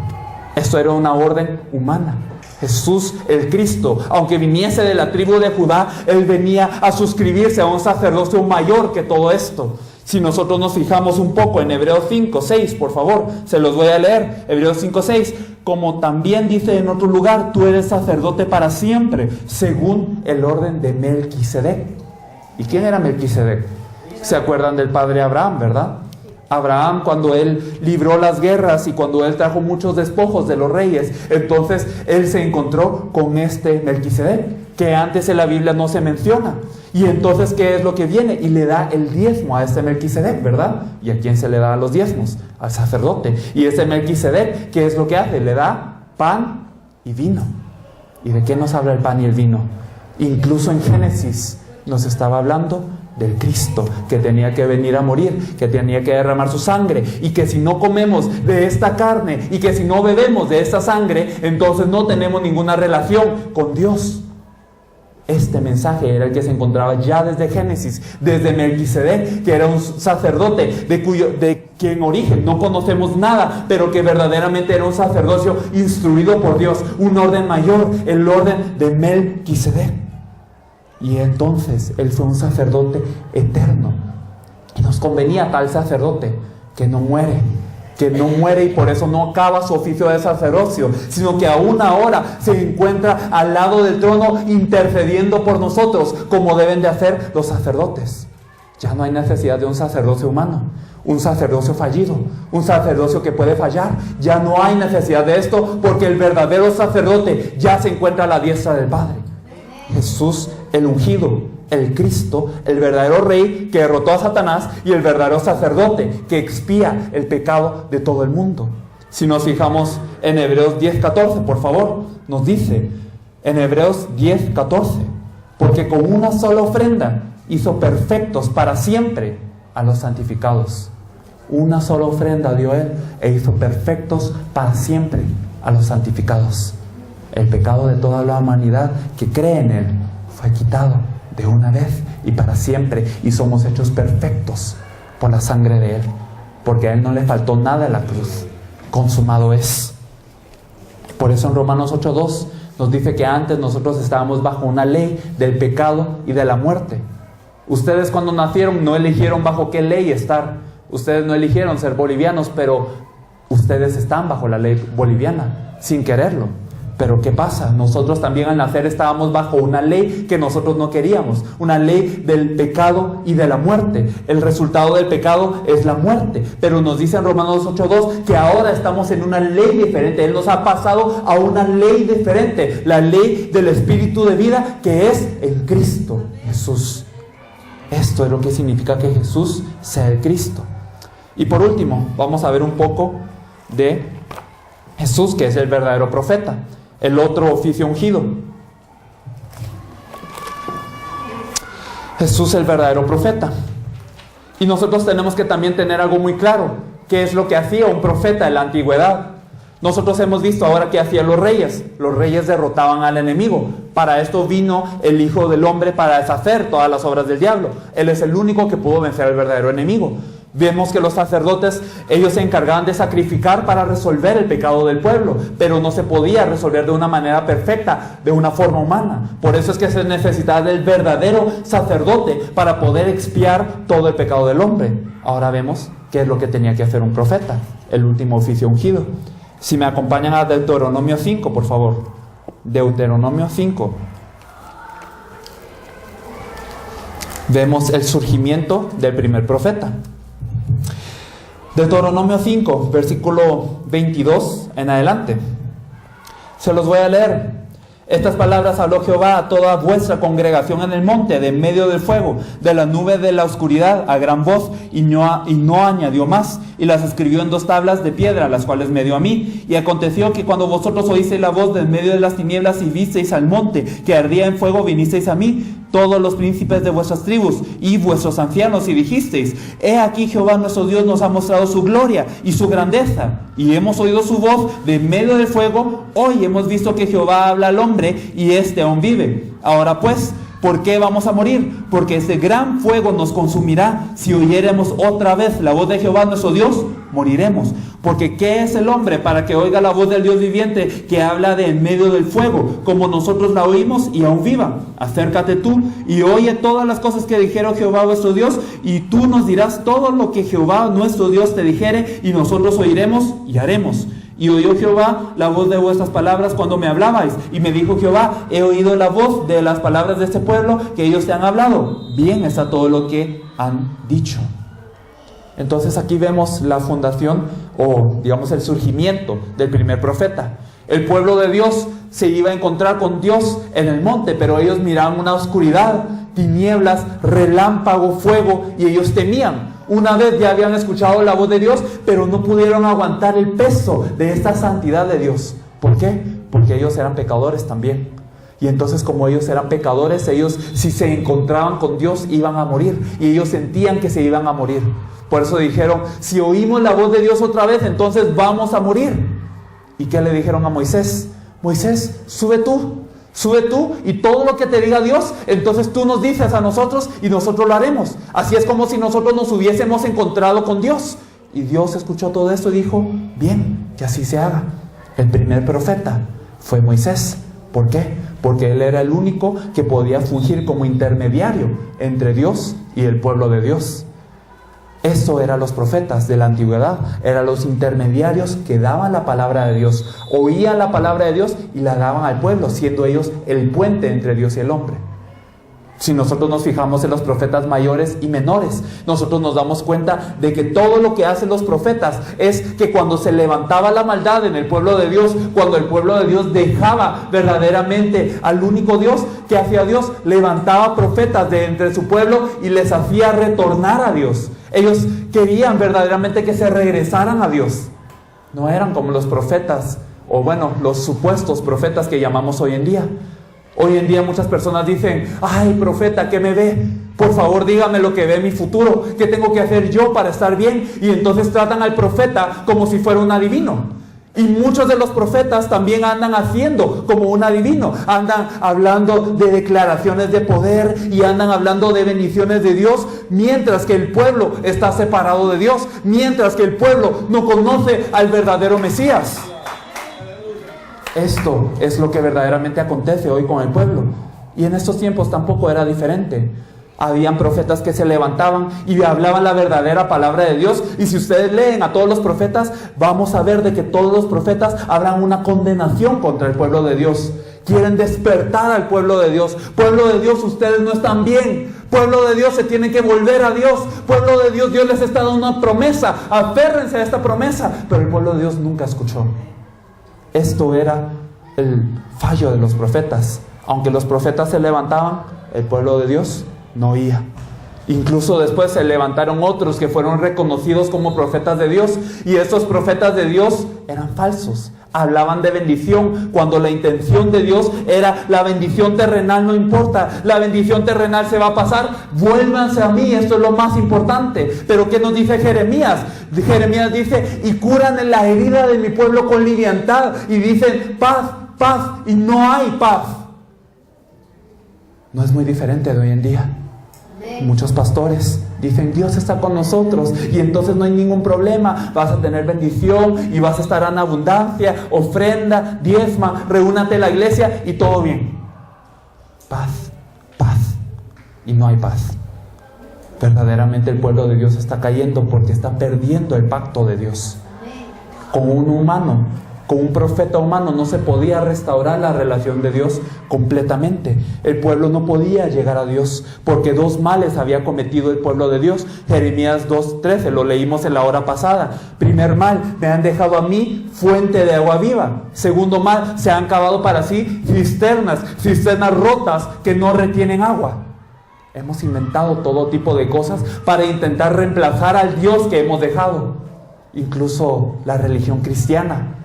Esto era una orden humana. Jesús, el Cristo, aunque viniese de la tribu de Judá, Él venía a suscribirse a un sacerdocio mayor que todo esto. Si nosotros nos fijamos un poco en Hebreos 5:6, por favor, se los voy a leer. Hebreos 5:6, como también dice en otro lugar, tú eres sacerdote para siempre, según el orden de Melquisedec. ¿Y quién era Melquisedec? ¿Se acuerdan del padre Abraham, verdad? Abraham, cuando él libró las guerras y cuando él trajo muchos despojos de los reyes, entonces él se encontró con este Melquisedec, que antes en la Biblia no se menciona. Y entonces, ¿qué es lo que viene? Y le da el diezmo a este Melquisedec, ¿verdad? ¿Y a quién se le da los diezmos? Al sacerdote. Y ese Melquisedec, ¿qué es lo que hace? Le da pan y vino. ¿Y de qué nos habla el pan y el vino? Incluso en Génesis nos estaba hablando del Cristo, que tenía que venir a morir, que tenía que derramar su sangre, y que si no comemos de esta carne y que si no bebemos de esta sangre, entonces no tenemos ninguna relación con Dios. Este mensaje era el que se encontraba ya desde Génesis, desde Melquisedec, que era un sacerdote de quien origen no conocemos nada, pero que verdaderamente era un sacerdocio instruido por Dios, un orden mayor, el orden de Melquisedec. Y entonces Él fue un sacerdote eterno. Y nos convenía tal sacerdote que no muere y por eso no acaba su oficio de sacerdocio, sino que aún ahora se encuentra al lado del trono intercediendo por nosotros, como deben de hacer los sacerdotes. Ya no hay necesidad de un sacerdocio humano, un sacerdocio fallido, un sacerdocio que puede fallar. Ya no hay necesidad de esto, porque el verdadero sacerdote ya se encuentra a la diestra del Padre. Jesús, el ungido, el Cristo, el verdadero rey que derrotó a Satanás, y el verdadero sacerdote que expía el pecado de todo el mundo. Si nos fijamos en Hebreos 10:14, por favor, nos dice en Hebreos 10:14, porque con una sola ofrenda hizo perfectos para siempre a los santificados. una sola ofrenda dio Él e hizo perfectos para siempre a los santificados. El pecado de toda la humanidad que cree en Él fue quitado de una vez y para siempre, y somos hechos perfectos por la sangre de Él, porque a Él no le faltó nada en la cruz. Consumado es. Por eso en Romanos 8:2 nos dice que antes nosotros estábamos bajo una ley del pecado y de la muerte. Ustedes cuando nacieron no eligieron bajo qué ley estar. Ustedes no eligieron ser bolivianos, pero ustedes están bajo la ley boliviana, sin quererlo. Pero ¿qué pasa? Nosotros también al nacer estábamos bajo una ley que nosotros no queríamos, una ley del pecado y de la muerte. El resultado del pecado es la muerte, pero nos dice en Romanos 8:2 que ahora estamos en una ley diferente. Él nos ha pasado a una ley diferente, la ley del Espíritu de vida, que es en Cristo Jesús. Esto es lo que significa que Jesús sea el Cristo. Y por último, vamos a ver un poco de Jesús, que es el verdadero profeta, el otro oficio ungido. Jesús, el verdadero profeta. Y nosotros tenemos que también tener algo muy claro: ¿qué es lo que hacía un profeta en la antigüedad? Nosotros hemos visto ahora qué hacían los reyes. Los reyes derrotaban al enemigo. Para esto vino el Hijo del Hombre, para deshacer todas las obras del diablo. Él es el único que pudo vencer al verdadero enemigo. Vemos que los sacerdotes, ellos se encargaban de sacrificar para resolver el pecado del pueblo, pero no se podía resolver de una manera perfecta, de una forma humana. Por eso es que se necesitaba del verdadero sacerdote para poder expiar todo el pecado del hombre. Ahora vemos qué es lo que tenía que hacer un profeta, el último oficio ungido. Si me acompañan a Deuteronomio 5, por favor. Deuteronomio 5. Vemos el surgimiento del primer profeta. Deuteronomio 5, versículo 22 en adelante. Se los voy a leer. Estas palabras habló Jehová a toda vuestra congregación en el monte, de en medio del fuego, de la nube de la oscuridad, a gran voz, y no añadió más. Y las escribió en 2 tablas de piedra, las cuales me dio a mí. Y aconteció que cuando vosotros oísteis la voz de en medio de las tinieblas y visteis al monte que ardía en fuego, vinisteis a mí, todos los príncipes de vuestras tribus y vuestros ancianos, y dijisteis: he aquí Jehová nuestro Dios nos ha mostrado su gloria y su grandeza, y hemos oído su voz de en medio del fuego. Hoy hemos visto que Jehová habla al hombre, y éste aún vive. Ahora pues, ¿por qué vamos a morir? Porque ese gran fuego nos consumirá. Si oyéremos otra vez la voz de Jehová nuestro Dios, moriremos. Porque ¿qué es el hombre para que oiga la voz del Dios viviente, que habla de en medio del fuego, como nosotros la oímos, y aún viva? Acércate tú y oye todas las cosas que dijeron Jehová vuestro Dios, y tú nos dirás todo lo que Jehová nuestro Dios te dijere, y nosotros oiremos y haremos. Y oyó Jehová la voz de vuestras palabras cuando me hablabais. Y me dijo Jehová: he oído la voz de las palabras de este pueblo que ellos te han hablado. Bien está todo lo que han dicho. Entonces aquí vemos la fundación, o digamos el surgimiento del primer profeta. El pueblo de Dios se iba a encontrar con Dios en el monte, pero ellos miraban una oscuridad, tinieblas, relámpago, fuego, y ellos temían. Una vez ya habían escuchado la voz de Dios, pero no pudieron aguantar el peso de esta santidad de Dios. ¿Por qué? Porque ellos eran pecadores también. Y entonces, como ellos eran pecadores, ellos, si se encontraban con Dios, iban a morir. Y ellos sentían que se iban a morir. Por eso dijeron: si oímos la voz de Dios otra vez, entonces vamos a morir. ¿Y qué le dijeron a Moisés? Moisés, sube tú y todo lo que te diga Dios, entonces tú nos dices a nosotros y nosotros lo haremos. Así es como si nosotros nos hubiésemos encontrado con Dios. Y Dios escuchó todo esto y dijo: bien, que así se haga. El primer profeta fue Moisés. ¿Por qué? Porque él era el único que podía fungir como intermediario entre Dios y el pueblo de Dios. Eso eran los profetas de la antigüedad, eran los intermediarios que daban la palabra de Dios, oían la palabra de Dios y la daban al pueblo, siendo ellos el puente entre Dios y el hombre. Si nosotros nos fijamos en los profetas mayores y menores, nosotros nos damos cuenta de que todo lo que hacen los profetas es que cuando se levantaba la maldad en el pueblo de Dios, cuando el pueblo de Dios dejaba verdaderamente al único Dios, ¿qué hacía Dios? Levantaba profetas de entre su pueblo y les hacía retornar a Dios. Ellos querían verdaderamente que se regresaran a Dios. No eran como los profetas, o bueno, los supuestos profetas que llamamos hoy en día. Hoy en día muchas personas dicen: ay, profeta, ¿qué me ve? Por favor, dígame lo que ve mi futuro. ¿Qué tengo que hacer yo para estar bien? Y entonces tratan al profeta como si fuera un adivino. Y muchos de los profetas también andan haciendo como un adivino. Andan hablando de declaraciones de poder y andan hablando de bendiciones de Dios, mientras que el pueblo está separado de Dios, mientras que el pueblo no conoce al verdadero Mesías. Esto es lo que verdaderamente acontece hoy con el pueblo. Y en estos tiempos tampoco era diferente. Habían profetas que se levantaban y hablaban la verdadera palabra de Dios. Y si ustedes leen a todos los profetas, vamos a ver de que todos los profetas hablan una condenación contra el pueblo de Dios. Quieren despertar al pueblo de Dios. Pueblo de Dios, ustedes no están bien. Pueblo de Dios, se tienen que volver a Dios. Pueblo de Dios, Dios les está dando una promesa. Aférrense a esta promesa. Pero el pueblo de Dios nunca escuchó. Esto era el fallo de los profetas. Aunque los profetas se levantaban, el pueblo de Dios no oía. Incluso después se levantaron otros que fueron reconocidos como profetas de Dios, y estos profetas de Dios eran falsos. Hablaban de bendición cuando la intención de Dios era la bendición terrenal. No importa, la bendición terrenal se va a pasar, vuélvanse a mí, esto es lo más importante. Pero ¿qué nos dice Jeremías? Jeremías dice: y curan en la herida de mi pueblo con liviandad, y dicen paz, paz, y no hay paz. No es muy diferente de hoy en día. Muchos pastores dicen: Dios está con nosotros y entonces no hay ningún problema, vas a tener bendición y vas a estar en abundancia, ofrenda, diezma, reúnate en la iglesia y todo bien. Paz, paz, y no hay paz. Verdaderamente el pueblo de Dios está cayendo porque está perdiendo el pacto de Dios. Con un humano, con un profeta humano, no se podía restaurar la relación de Dios completamente. El pueblo no podía llegar a Dios porque dos males había cometido el pueblo de Dios. Jeremías 2:13, lo leímos en la hora pasada. Primer mal: me han dejado a mí fuente de agua viva. Segundo mal: se han cavado para sí cisternas rotas que no retienen agua. Hemos inventado todo tipo de cosas para intentar reemplazar al Dios que hemos dejado. Incluso la religión cristiana.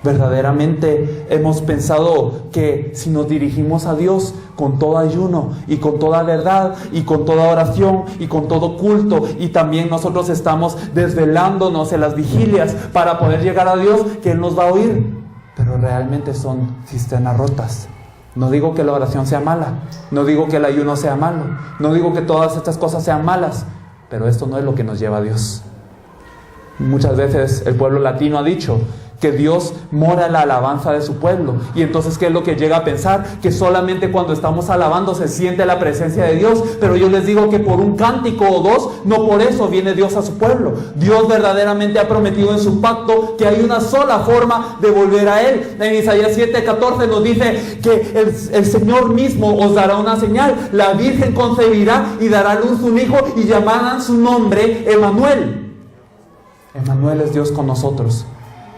Verdaderamente hemos pensado que si nos dirigimos a Dios con todo ayuno y con toda verdad y con toda oración y con todo culto, y también nosotros estamos desvelándonos en las vigilias para poder llegar a Dios, que Él nos va a oír. Pero realmente son cisternas rotas. No digo que la oración sea mala, no digo que el ayuno sea malo, no digo que todas estas cosas sean malas, pero esto no es lo que nos lleva a Dios. Muchas veces el pueblo latino ha dicho que Dios mora en la alabanza de su pueblo. Y entonces, ¿qué es lo que llega a pensar? Que solamente cuando estamos alabando se siente la presencia de Dios. Pero yo les digo que por un cántico o dos, no por eso viene Dios a su pueblo. Dios verdaderamente ha prometido en su pacto que hay una sola forma de volver a Él. En Isaías 7:14 nos dice que el Señor mismo os dará una señal: la Virgen concebirá y dará a luz un hijo y llamarán su nombre Emmanuel. Emmanuel es Dios con nosotros.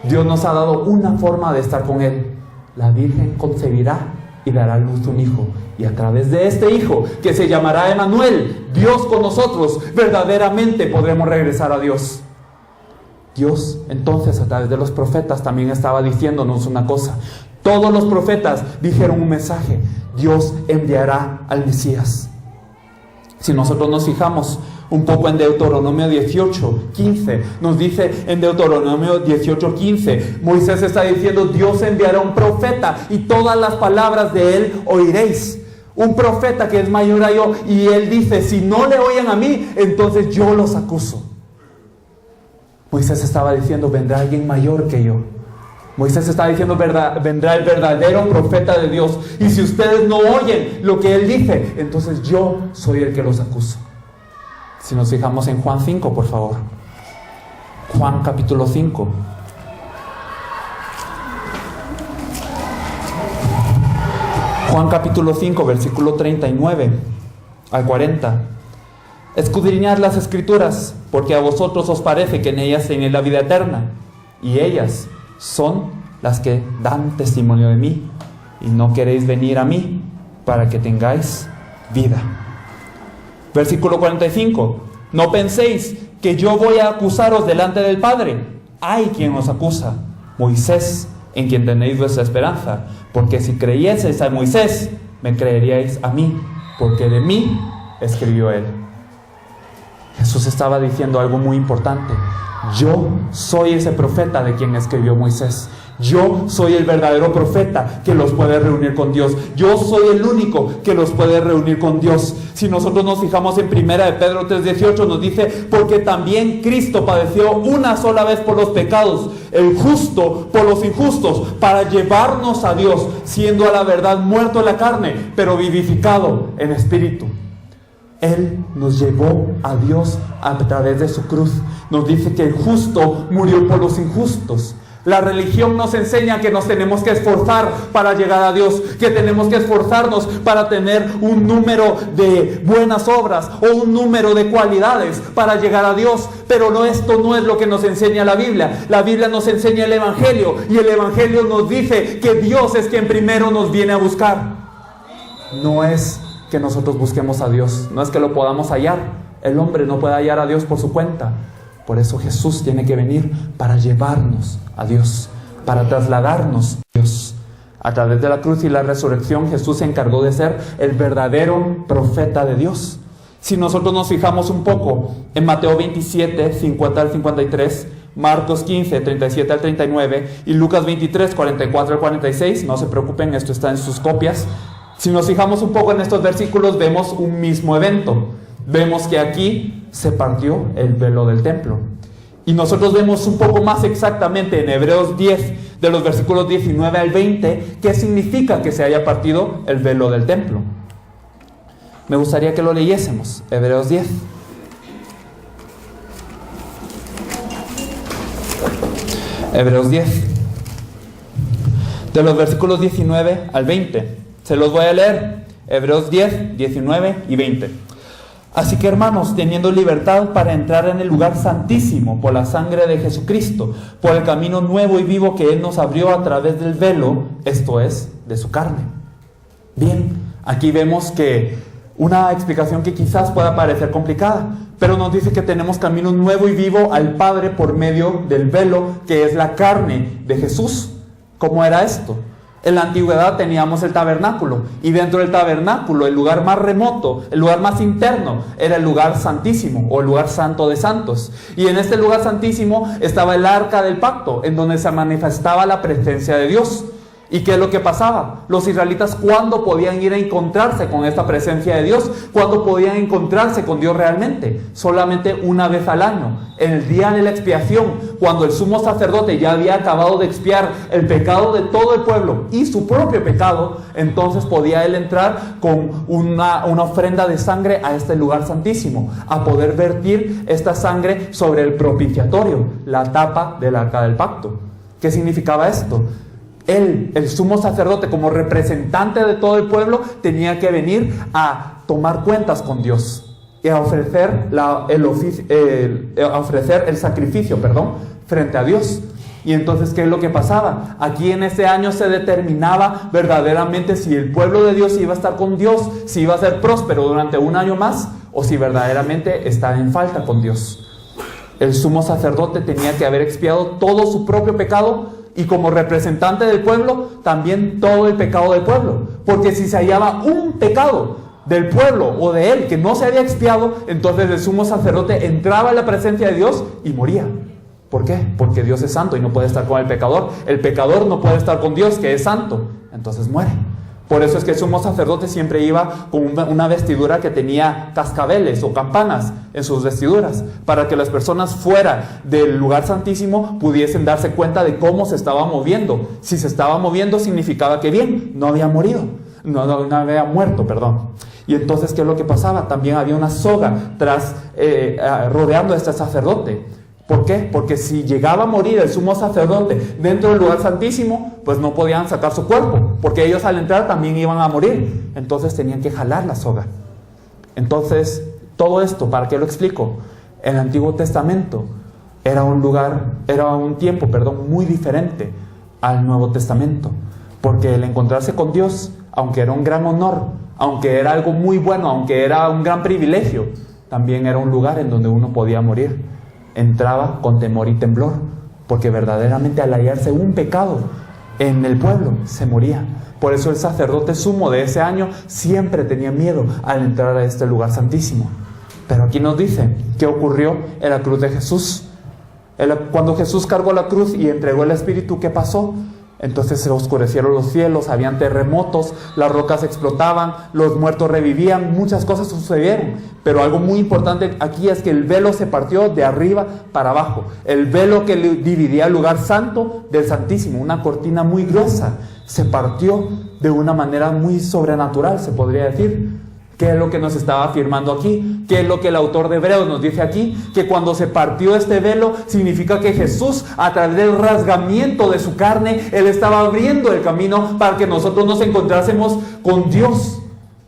Dios nos ha dado una forma de estar con Él. La Virgen concebirá y dará a luz un hijo. Y a través de este hijo, que se llamará Emmanuel, Dios con nosotros, verdaderamente podremos regresar a Dios. Dios, entonces, a través de los profetas también estaba diciéndonos una cosa. Todos los profetas dijeron un mensaje: Dios enviará al Mesías. Si nosotros nos fijamos un poco en Deuteronomio 18:15, nos dice en Deuteronomio 18:15, Moisés está diciendo: Dios enviará un profeta y todas las palabras de él oiréis. Un profeta que es mayor a yo, y él dice: si no le oyen a mí, entonces yo los acuso. Moisés estaba diciendo: vendrá alguien mayor que yo. Moisés está diciendo: vendrá el verdadero profeta de Dios, y si ustedes no oyen lo que él dice, entonces yo soy el que los acuso. Si nos fijamos en Juan 5, por favor. Juan capítulo 5. Juan capítulo 5, versículo 39 al 40. Escudriñad las Escrituras, porque a vosotros os parece que en ellas tenéis la vida eterna, y ellas son las que dan testimonio de mí, y no queréis venir a mí para que tengáis vida. Versículo 45. No penséis que yo voy a acusaros delante del Padre. Hay quien os acusa, Moisés, en quien tenéis vuestra esperanza. Porque si creyeseis a Moisés, me creeríais a mí, porque de mí escribió Él. Jesús estaba diciendo algo muy importante. Yo soy ese profeta de quien escribió Moisés. Yo soy el verdadero profeta que los puede reunir con Dios. Yo soy el único que los puede reunir con Dios. Si nosotros nos fijamos en 1 de Pedro 3:18, nos dice: porque también Cristo padeció una sola vez por los pecados, el justo por los injustos, para llevarnos a Dios, siendo a la verdad muerto en la carne, pero vivificado en espíritu. Él nos llevó a Dios a través de su cruz. Nos dice que el justo murió por los injustos. La religión nos enseña que nos tenemos que esforzar para llegar a Dios, que tenemos que esforzarnos para tener un número de buenas obras o un número de cualidades para llegar a Dios. Pero esto no es lo que nos enseña la Biblia. La Biblia nos enseña el Evangelio, y el Evangelio nos dice que Dios es quien primero nos viene a buscar. No es que nosotros busquemos a Dios, no es que lo podamos hallar. El hombre no puede hallar a Dios por su cuenta. Por eso Jesús tiene que venir para llevarnos a Dios, para trasladarnos a Dios. A través de la cruz y la resurrección, Jesús se encargó de ser el verdadero profeta de Dios. Si nosotros nos fijamos un poco en Mateo 27, 50 al 53, Marcos 15, 37 al 39 y Lucas 23, 44 al 46, no se preocupen, esto está en sus copias. Si nos fijamos un poco en estos versículos, vemos un mismo evento. Vemos que aquí se partió el velo del templo. Y nosotros vemos un poco más exactamente en Hebreos 10, de los versículos 19 al 20, qué significa que se haya partido el velo del templo. Me gustaría que lo leyésemos. Hebreos 10. Hebreos 10. De los versículos 19 al 20. Se los voy a leer. Hebreos 10, 19 y 20. Así que, hermanos, teniendo libertad para entrar en el lugar santísimo por la sangre de Jesucristo, por el camino nuevo y vivo que Él nos abrió a través del velo, esto es, de su carne. Bien, aquí vemos que una explicación que quizás pueda parecer complicada, pero nos dice que tenemos camino nuevo y vivo al Padre por medio del velo, que es la carne de Jesús. ¿Cómo era esto? En la antigüedad teníamos el tabernáculo, y dentro del tabernáculo, el lugar más remoto, el lugar más interno, era el lugar santísimo o el lugar santo de santos. Y en este lugar santísimo estaba el arca del pacto, en donde se manifestaba la presencia de Dios. ¿Y qué es lo que pasaba? Los israelitas, ¿cuándo podían ir a encontrarse con esta presencia de Dios? ¿Cuándo podían encontrarse con Dios realmente? Solamente una vez al año, en el día de la expiación, cuando el sumo sacerdote ya había acabado de expiar el pecado de todo el pueblo y su propio pecado, entonces podía él entrar con una ofrenda de sangre a este lugar santísimo, a poder vertir esta sangre sobre el propiciatorio, la tapa del arca del pacto. ¿Qué significaba esto? Él, el sumo sacerdote, como representante de todo el pueblo, tenía que venir a tomar cuentas con Dios y a ofrecer el sacrificio, frente a Dios. Y entonces, ¿qué es lo que pasaba? Aquí en ese año se determinaba verdaderamente si el pueblo de Dios iba a estar con Dios, si iba a ser próspero durante un año más, o si verdaderamente estaba en falta con Dios. El sumo sacerdote tenía que haber expiado todo su propio pecado, y como representante del pueblo, también todo el pecado del pueblo. Porque si se hallaba un pecado del pueblo o de él que no se había expiado, entonces el sumo sacerdote entraba en la presencia de Dios y moría. ¿Por qué? Porque Dios es santo y no puede estar con el pecador. El pecador no puede estar con Dios, que es santo. Entonces muere. Por eso es que el sumo sacerdote siempre iba con una vestidura que tenía cascabeles o campanas en sus vestiduras, para que las personas fuera del lugar santísimo pudiesen darse cuenta de cómo se estaba moviendo. Si se estaba moviendo, significaba que bien, no había morido, no había muerto, Y entonces, ¿qué es lo que pasaba? También había una soga rodeando a este sacerdote. ¿Por qué? Porque si llegaba a morir el sumo sacerdote dentro del lugar santísimo, pues no podían sacar su cuerpo, porque ellos al entrar también iban a morir. Entonces tenían que jalar la soga. Entonces, todo esto, ¿para qué lo explico? El Antiguo Testamento era un tiempo muy diferente al Nuevo Testamento, porque el encontrarse con Dios, aunque era un gran honor, aunque era algo muy bueno, aunque era un gran privilegio, también era un lugar en donde uno podía morir. Entraba con temor y temblor, porque verdaderamente al hallarse un pecado, en el pueblo, se moría. Por eso el sacerdote sumo de ese año siempre tenía miedo al entrar a este lugar santísimo. Pero aquí nos dice qué ocurrió en la cruz de Jesús. Cuando Jesús cargó la cruz y entregó el Espíritu, ¿qué pasó? Entonces se oscurecieron los cielos, habían terremotos, las rocas explotaban, los muertos revivían, muchas cosas sucedieron. Pero algo muy importante aquí es que el velo se partió de arriba para abajo. El velo que dividía el lugar santo del Santísimo, una cortina muy gruesa, se partió de una manera muy sobrenatural, se podría decir. ¿Qué es lo que nos estaba afirmando aquí? ¿Qué es lo que el autor de Hebreos nos dice aquí? Que cuando se partió este velo, significa que Jesús, a través del rasgamiento de su carne, Él estaba abriendo el camino para que nosotros nos encontrásemos con Dios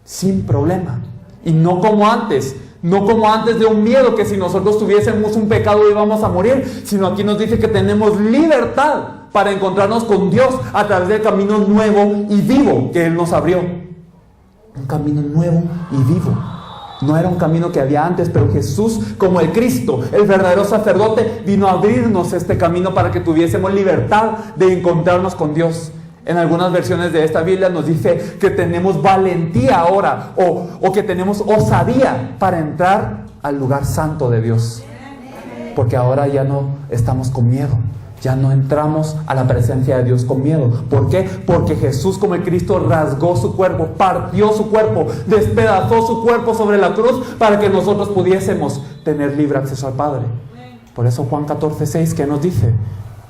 sin problema. Y no como antes de un miedo que si nosotros tuviésemos un pecado íbamos a morir, sino aquí nos dice que tenemos libertad para encontrarnos con Dios a través del camino nuevo y vivo que Él nos abrió. Un camino nuevo y vivo. No era un camino que había antes, pero Jesús, como el Cristo, el verdadero sacerdote, vino a abrirnos este camino para que tuviésemos libertad de encontrarnos con Dios. En algunas versiones de esta Biblia nos dice que tenemos valentía ahora, o que tenemos osadía para entrar al lugar santo de Dios. Porque ahora ya no estamos con miedo. Ya no entramos a la presencia de Dios con miedo. ¿Por qué? Porque Jesús, como el Cristo, rasgó su cuerpo, partió su cuerpo, despedazó su cuerpo sobre la cruz para que nosotros pudiésemos tener libre acceso al Padre. Por eso Juan 14:6, ¿qué nos dice?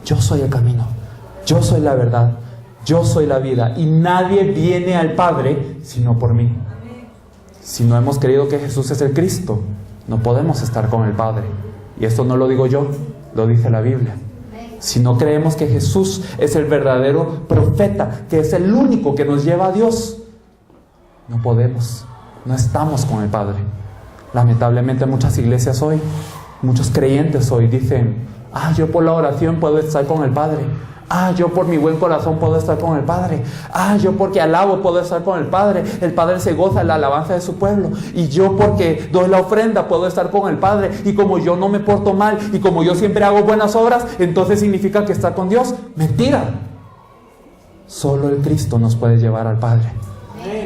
Yo soy el camino, yo soy la verdad, yo soy la vida, y nadie viene al Padre sino por mí. Si no hemos creído que Jesús es el Cristo, no podemos estar con el Padre. Y esto no lo digo yo, lo dice la Biblia. Si no creemos que Jesús es el verdadero profeta, que es el único que nos lleva a Dios, no podemos, no estamos con el Padre. Lamentablemente muchas iglesias hoy, muchos creyentes hoy dicen: yo por la oración puedo estar con el Padre. Yo por mi buen corazón puedo estar con el Padre. Yo porque alabo puedo estar con el Padre. El Padre se goza en la alabanza de su pueblo. Y yo porque doy la ofrenda puedo estar con el Padre. Y como yo no me porto mal, y como yo siempre hago buenas obras, entonces significa que está con Dios. Mentira. Solo el Cristo nos puede llevar al Padre.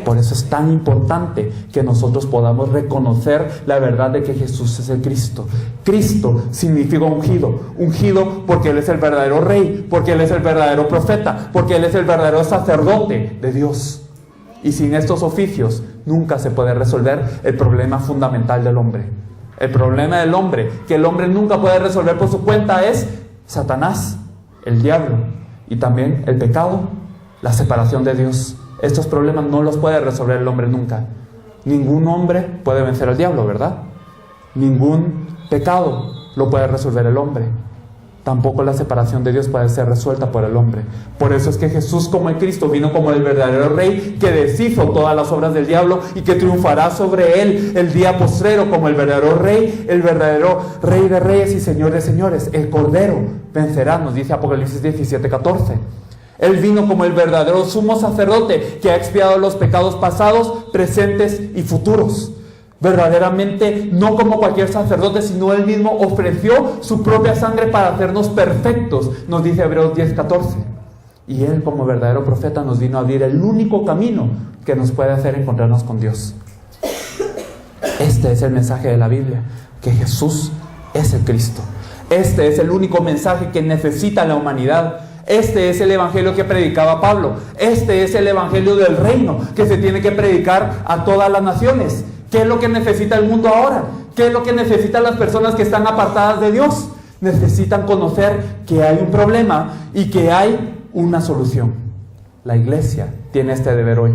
Por eso es tan importante que nosotros podamos reconocer la verdad de que Jesús es el Cristo. Cristo significa ungido. Ungido porque Él es el verdadero Rey, porque Él es el verdadero profeta, porque Él es el verdadero sacerdote de Dios. Y sin estos oficios nunca se puede resolver el problema fundamental del hombre. El problema del hombre, que el hombre nunca puede resolver por su cuenta, es Satanás, el diablo, y también el pecado, la separación de Dios. Estos problemas no los puede resolver el hombre nunca. Ningún hombre puede vencer al diablo, ¿verdad? Ningún pecado lo puede resolver el hombre. Tampoco la separación de Dios puede ser resuelta por el hombre. Por eso es que Jesús, como el Cristo, vino como el verdadero Rey que deshizo todas las obras del diablo y que triunfará sobre él el día postrero como el verdadero Rey de reyes y Señor de señores. El Cordero vencerá, nos dice Apocalipsis 17:14. Él vino como el verdadero sumo sacerdote que ha expiado los pecados pasados, presentes y futuros. Verdaderamente, no como cualquier sacerdote, sino Él mismo ofreció su propia sangre para hacernos perfectos, nos dice Hebreos 10:14. Y Él, como verdadero profeta, nos vino a abrir el único camino que nos puede hacer encontrarnos con Dios. Este es el mensaje de la Biblia, que Jesús es el Cristo. Este es el único mensaje que necesita la humanidad. Este es el evangelio que predicaba Pablo. Este es el evangelio del reino que se tiene que predicar a todas las naciones. ¿Qué es lo que necesita el mundo ahora? ¿Qué es lo que necesitan las personas que están apartadas de Dios? Necesitan conocer que hay un problema y que hay una solución. La iglesia tiene este deber hoy.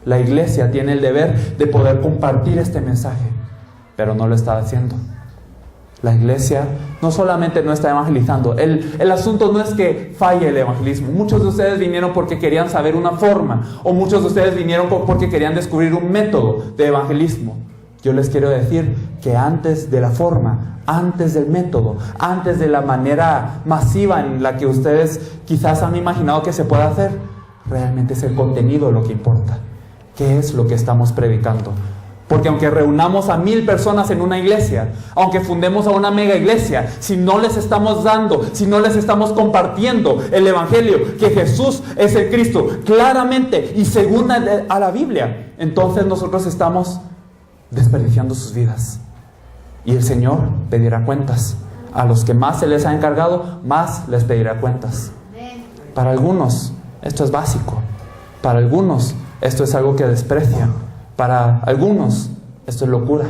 La iglesia tiene el deber de poder compartir este mensaje, pero no lo está haciendo. La iglesia no solamente no está evangelizando. El asunto no es que falle el evangelismo. Muchos de ustedes vinieron porque querían saber una forma, o muchos de ustedes vinieron porque querían descubrir un método de evangelismo. Yo les quiero decir que antes de la forma, antes del método, antes de la manera masiva en la que ustedes quizás han imaginado que se puede hacer, realmente es el contenido lo que importa. ¿Qué es lo que estamos predicando? Porque aunque reunamos a 1000 personas en una iglesia, aunque fundemos a una mega iglesia, si no les estamos dando, si no les estamos compartiendo el evangelio, que Jesús es el Cristo, claramente y según a la Biblia, entonces nosotros estamos desperdiciando sus vidas. Y el Señor pedirá cuentas. A los que más se les ha encargado, más les pedirá cuentas. Para algunos, esto es básico. Para algunos, esto es algo que desprecian. Para algunos, esto es locura.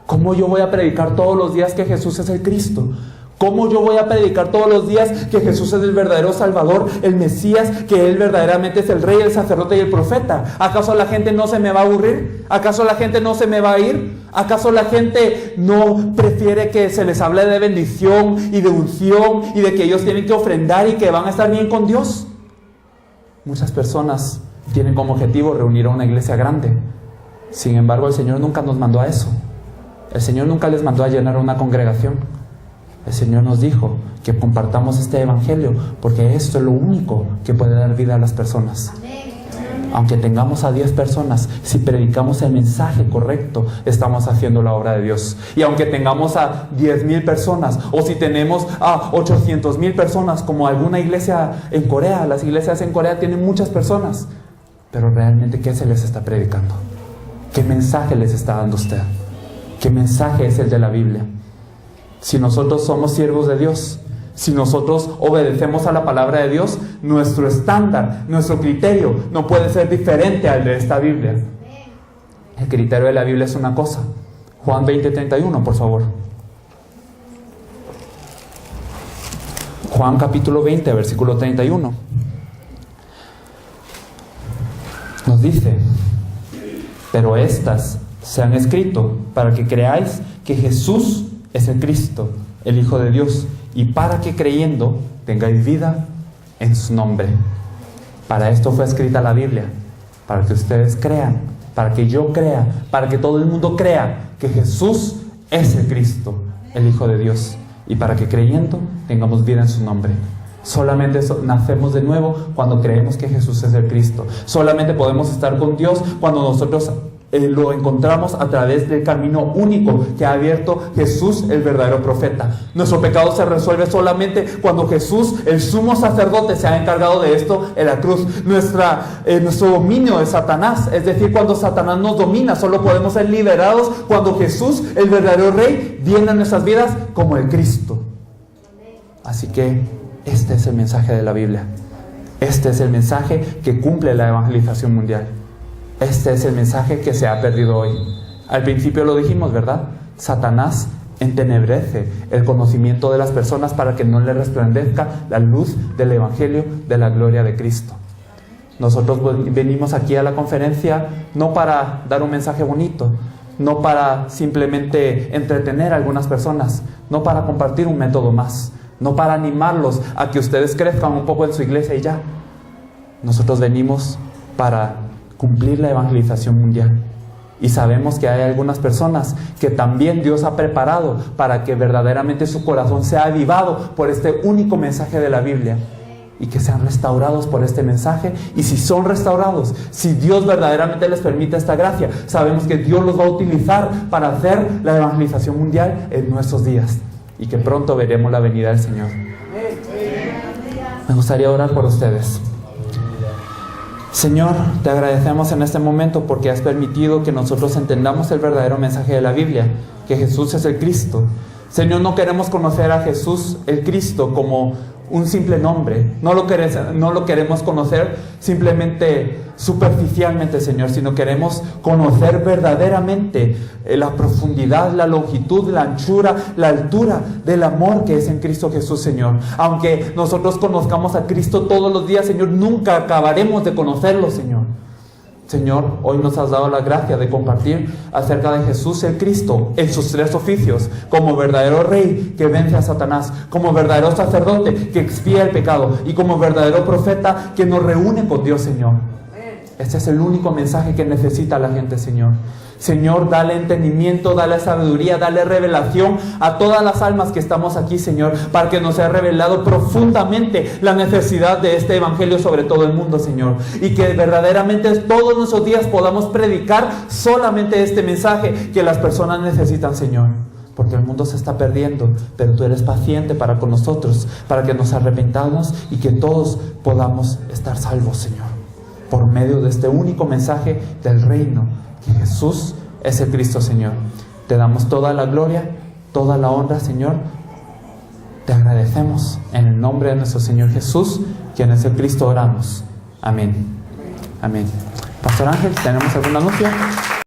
¿Cómo yo voy a predicar todos los días que Jesús es el Cristo? ¿Cómo yo voy a predicar todos los días que Jesús es el verdadero Salvador, el Mesías, que Él verdaderamente es el Rey, el Sacerdote y el Profeta? ¿Acaso la gente no se me va a aburrir? ¿Acaso la gente no se me va a ir? ¿Acaso la gente no prefiere que se les hable de bendición y de unción y de que ellos tienen que ofrendar y que van a estar bien con Dios? Muchas personas tienen como objetivo reunir a una iglesia grande. Sin embargo, el Señor nunca nos mandó a eso. El Señor nunca les mandó a llenar una congregación. El Señor nos dijo que compartamos este evangelio, porque esto es lo único que puede dar vida a las personas. Aunque tengamos a 10 personas, si predicamos el mensaje correcto, estamos haciendo la obra de Dios. Y aunque tengamos a 10,000 personas, o si tenemos a 800,000 personas, como alguna iglesia en Corea, las iglesias en Corea tienen muchas personas, pero realmente, ¿qué se les está predicando? ¿Qué mensaje les está dando usted? ¿Qué mensaje es el de la Biblia? Si nosotros somos siervos de Dios, si nosotros obedecemos a la palabra de Dios, nuestro estándar, nuestro criterio no puede ser diferente al de esta Biblia. El criterio de la Biblia es una cosa. Juan 20:31, por favor. Juan capítulo 20, versículo 31. Nos dice: pero estas se han escrito para que creáis que Jesús es el Cristo, el Hijo de Dios, y para que creyendo tengáis vida en su nombre. Para esto fue escrita la Biblia, para que ustedes crean, para que yo crea, para que todo el mundo crea que Jesús es el Cristo, el Hijo de Dios, y para que creyendo tengamos vida en su nombre. Solamente nacemos de nuevo cuando creemos que Jesús es el Cristo. Solamente podemos estar con Dios cuando nosotros lo encontramos a través del camino único que ha abierto Jesús, el verdadero profeta. Nuestro pecado se resuelve solamente cuando Jesús, el sumo sacerdote, se ha encargado de esto en la cruz. Nuestro dominio de Satanás, es decir, cuando Satanás nos domina, solo podemos ser liberados cuando Jesús, el verdadero Rey, viene a nuestras vidas como el Cristo. Así que este es el mensaje de la Biblia. Este es el mensaje que cumple la evangelización mundial. Este es el mensaje que se ha perdido hoy. Al principio lo dijimos, ¿verdad? Satanás entenebrece el conocimiento de las personas para que no le resplandezca la luz del evangelio de la gloria de Cristo. Nosotros venimos aquí a la conferencia no para dar un mensaje bonito, no para simplemente entretener a algunas personas, no para compartir un método más, no para animarlos a que ustedes crezcan un poco en su iglesia y ya. Nosotros venimos para cumplir la evangelización mundial. Y sabemos que hay algunas personas que también Dios ha preparado para que verdaderamente su corazón sea avivado por este único mensaje de la Biblia, y que sean restaurados por este mensaje. Y si son restaurados, si Dios verdaderamente les permite esta gracia, sabemos que Dios los va a utilizar para hacer la evangelización mundial en nuestros días, y que pronto veremos la venida del Señor. Me gustaría orar por ustedes. Señor, te agradecemos en este momento porque has permitido que nosotros entendamos el verdadero mensaje de la Biblia, que Jesús es el Cristo. Señor, no queremos conocer a Jesús el Cristo como un simple nombre. No lo queremos conocer simplemente superficialmente, Señor, sino queremos conocer verdaderamente la profundidad, la longitud, la anchura, la altura del amor que es en Cristo Jesús, Señor. Aunque nosotros conozcamos a Cristo todos los días, Señor, nunca acabaremos de conocerlo, Señor. Señor, hoy nos has dado la gracia de compartir acerca de Jesús el Cristo en sus 3 oficios, como verdadero Rey que vence a Satanás, como verdadero sacerdote que expía el pecado, y como verdadero profeta que nos reúne con Dios, Señor. Este es el único mensaje que necesita la gente, Señor. Señor, dale entendimiento, dale sabiduría, dale revelación a todas las almas que estamos aquí, Señor, para que nos sea revelado profundamente la necesidad de este evangelio sobre todo el mundo, Señor, y que verdaderamente todos nuestros días podamos predicar solamente este mensaje que las personas necesitan, Señor, porque el mundo se está perdiendo, pero tú eres paciente para con nosotros, para que nos arrepentamos y que todos podamos estar salvos, Señor, por medio de este único mensaje del reino, que Jesús es el Cristo, Señor. Te damos toda la gloria, toda la honra, Señor. Te agradecemos en el nombre de nuestro Señor Jesús, quien es el Cristo, oramos. Amén. Amén. Pastor Ángel, ¿tenemos algún anuncio?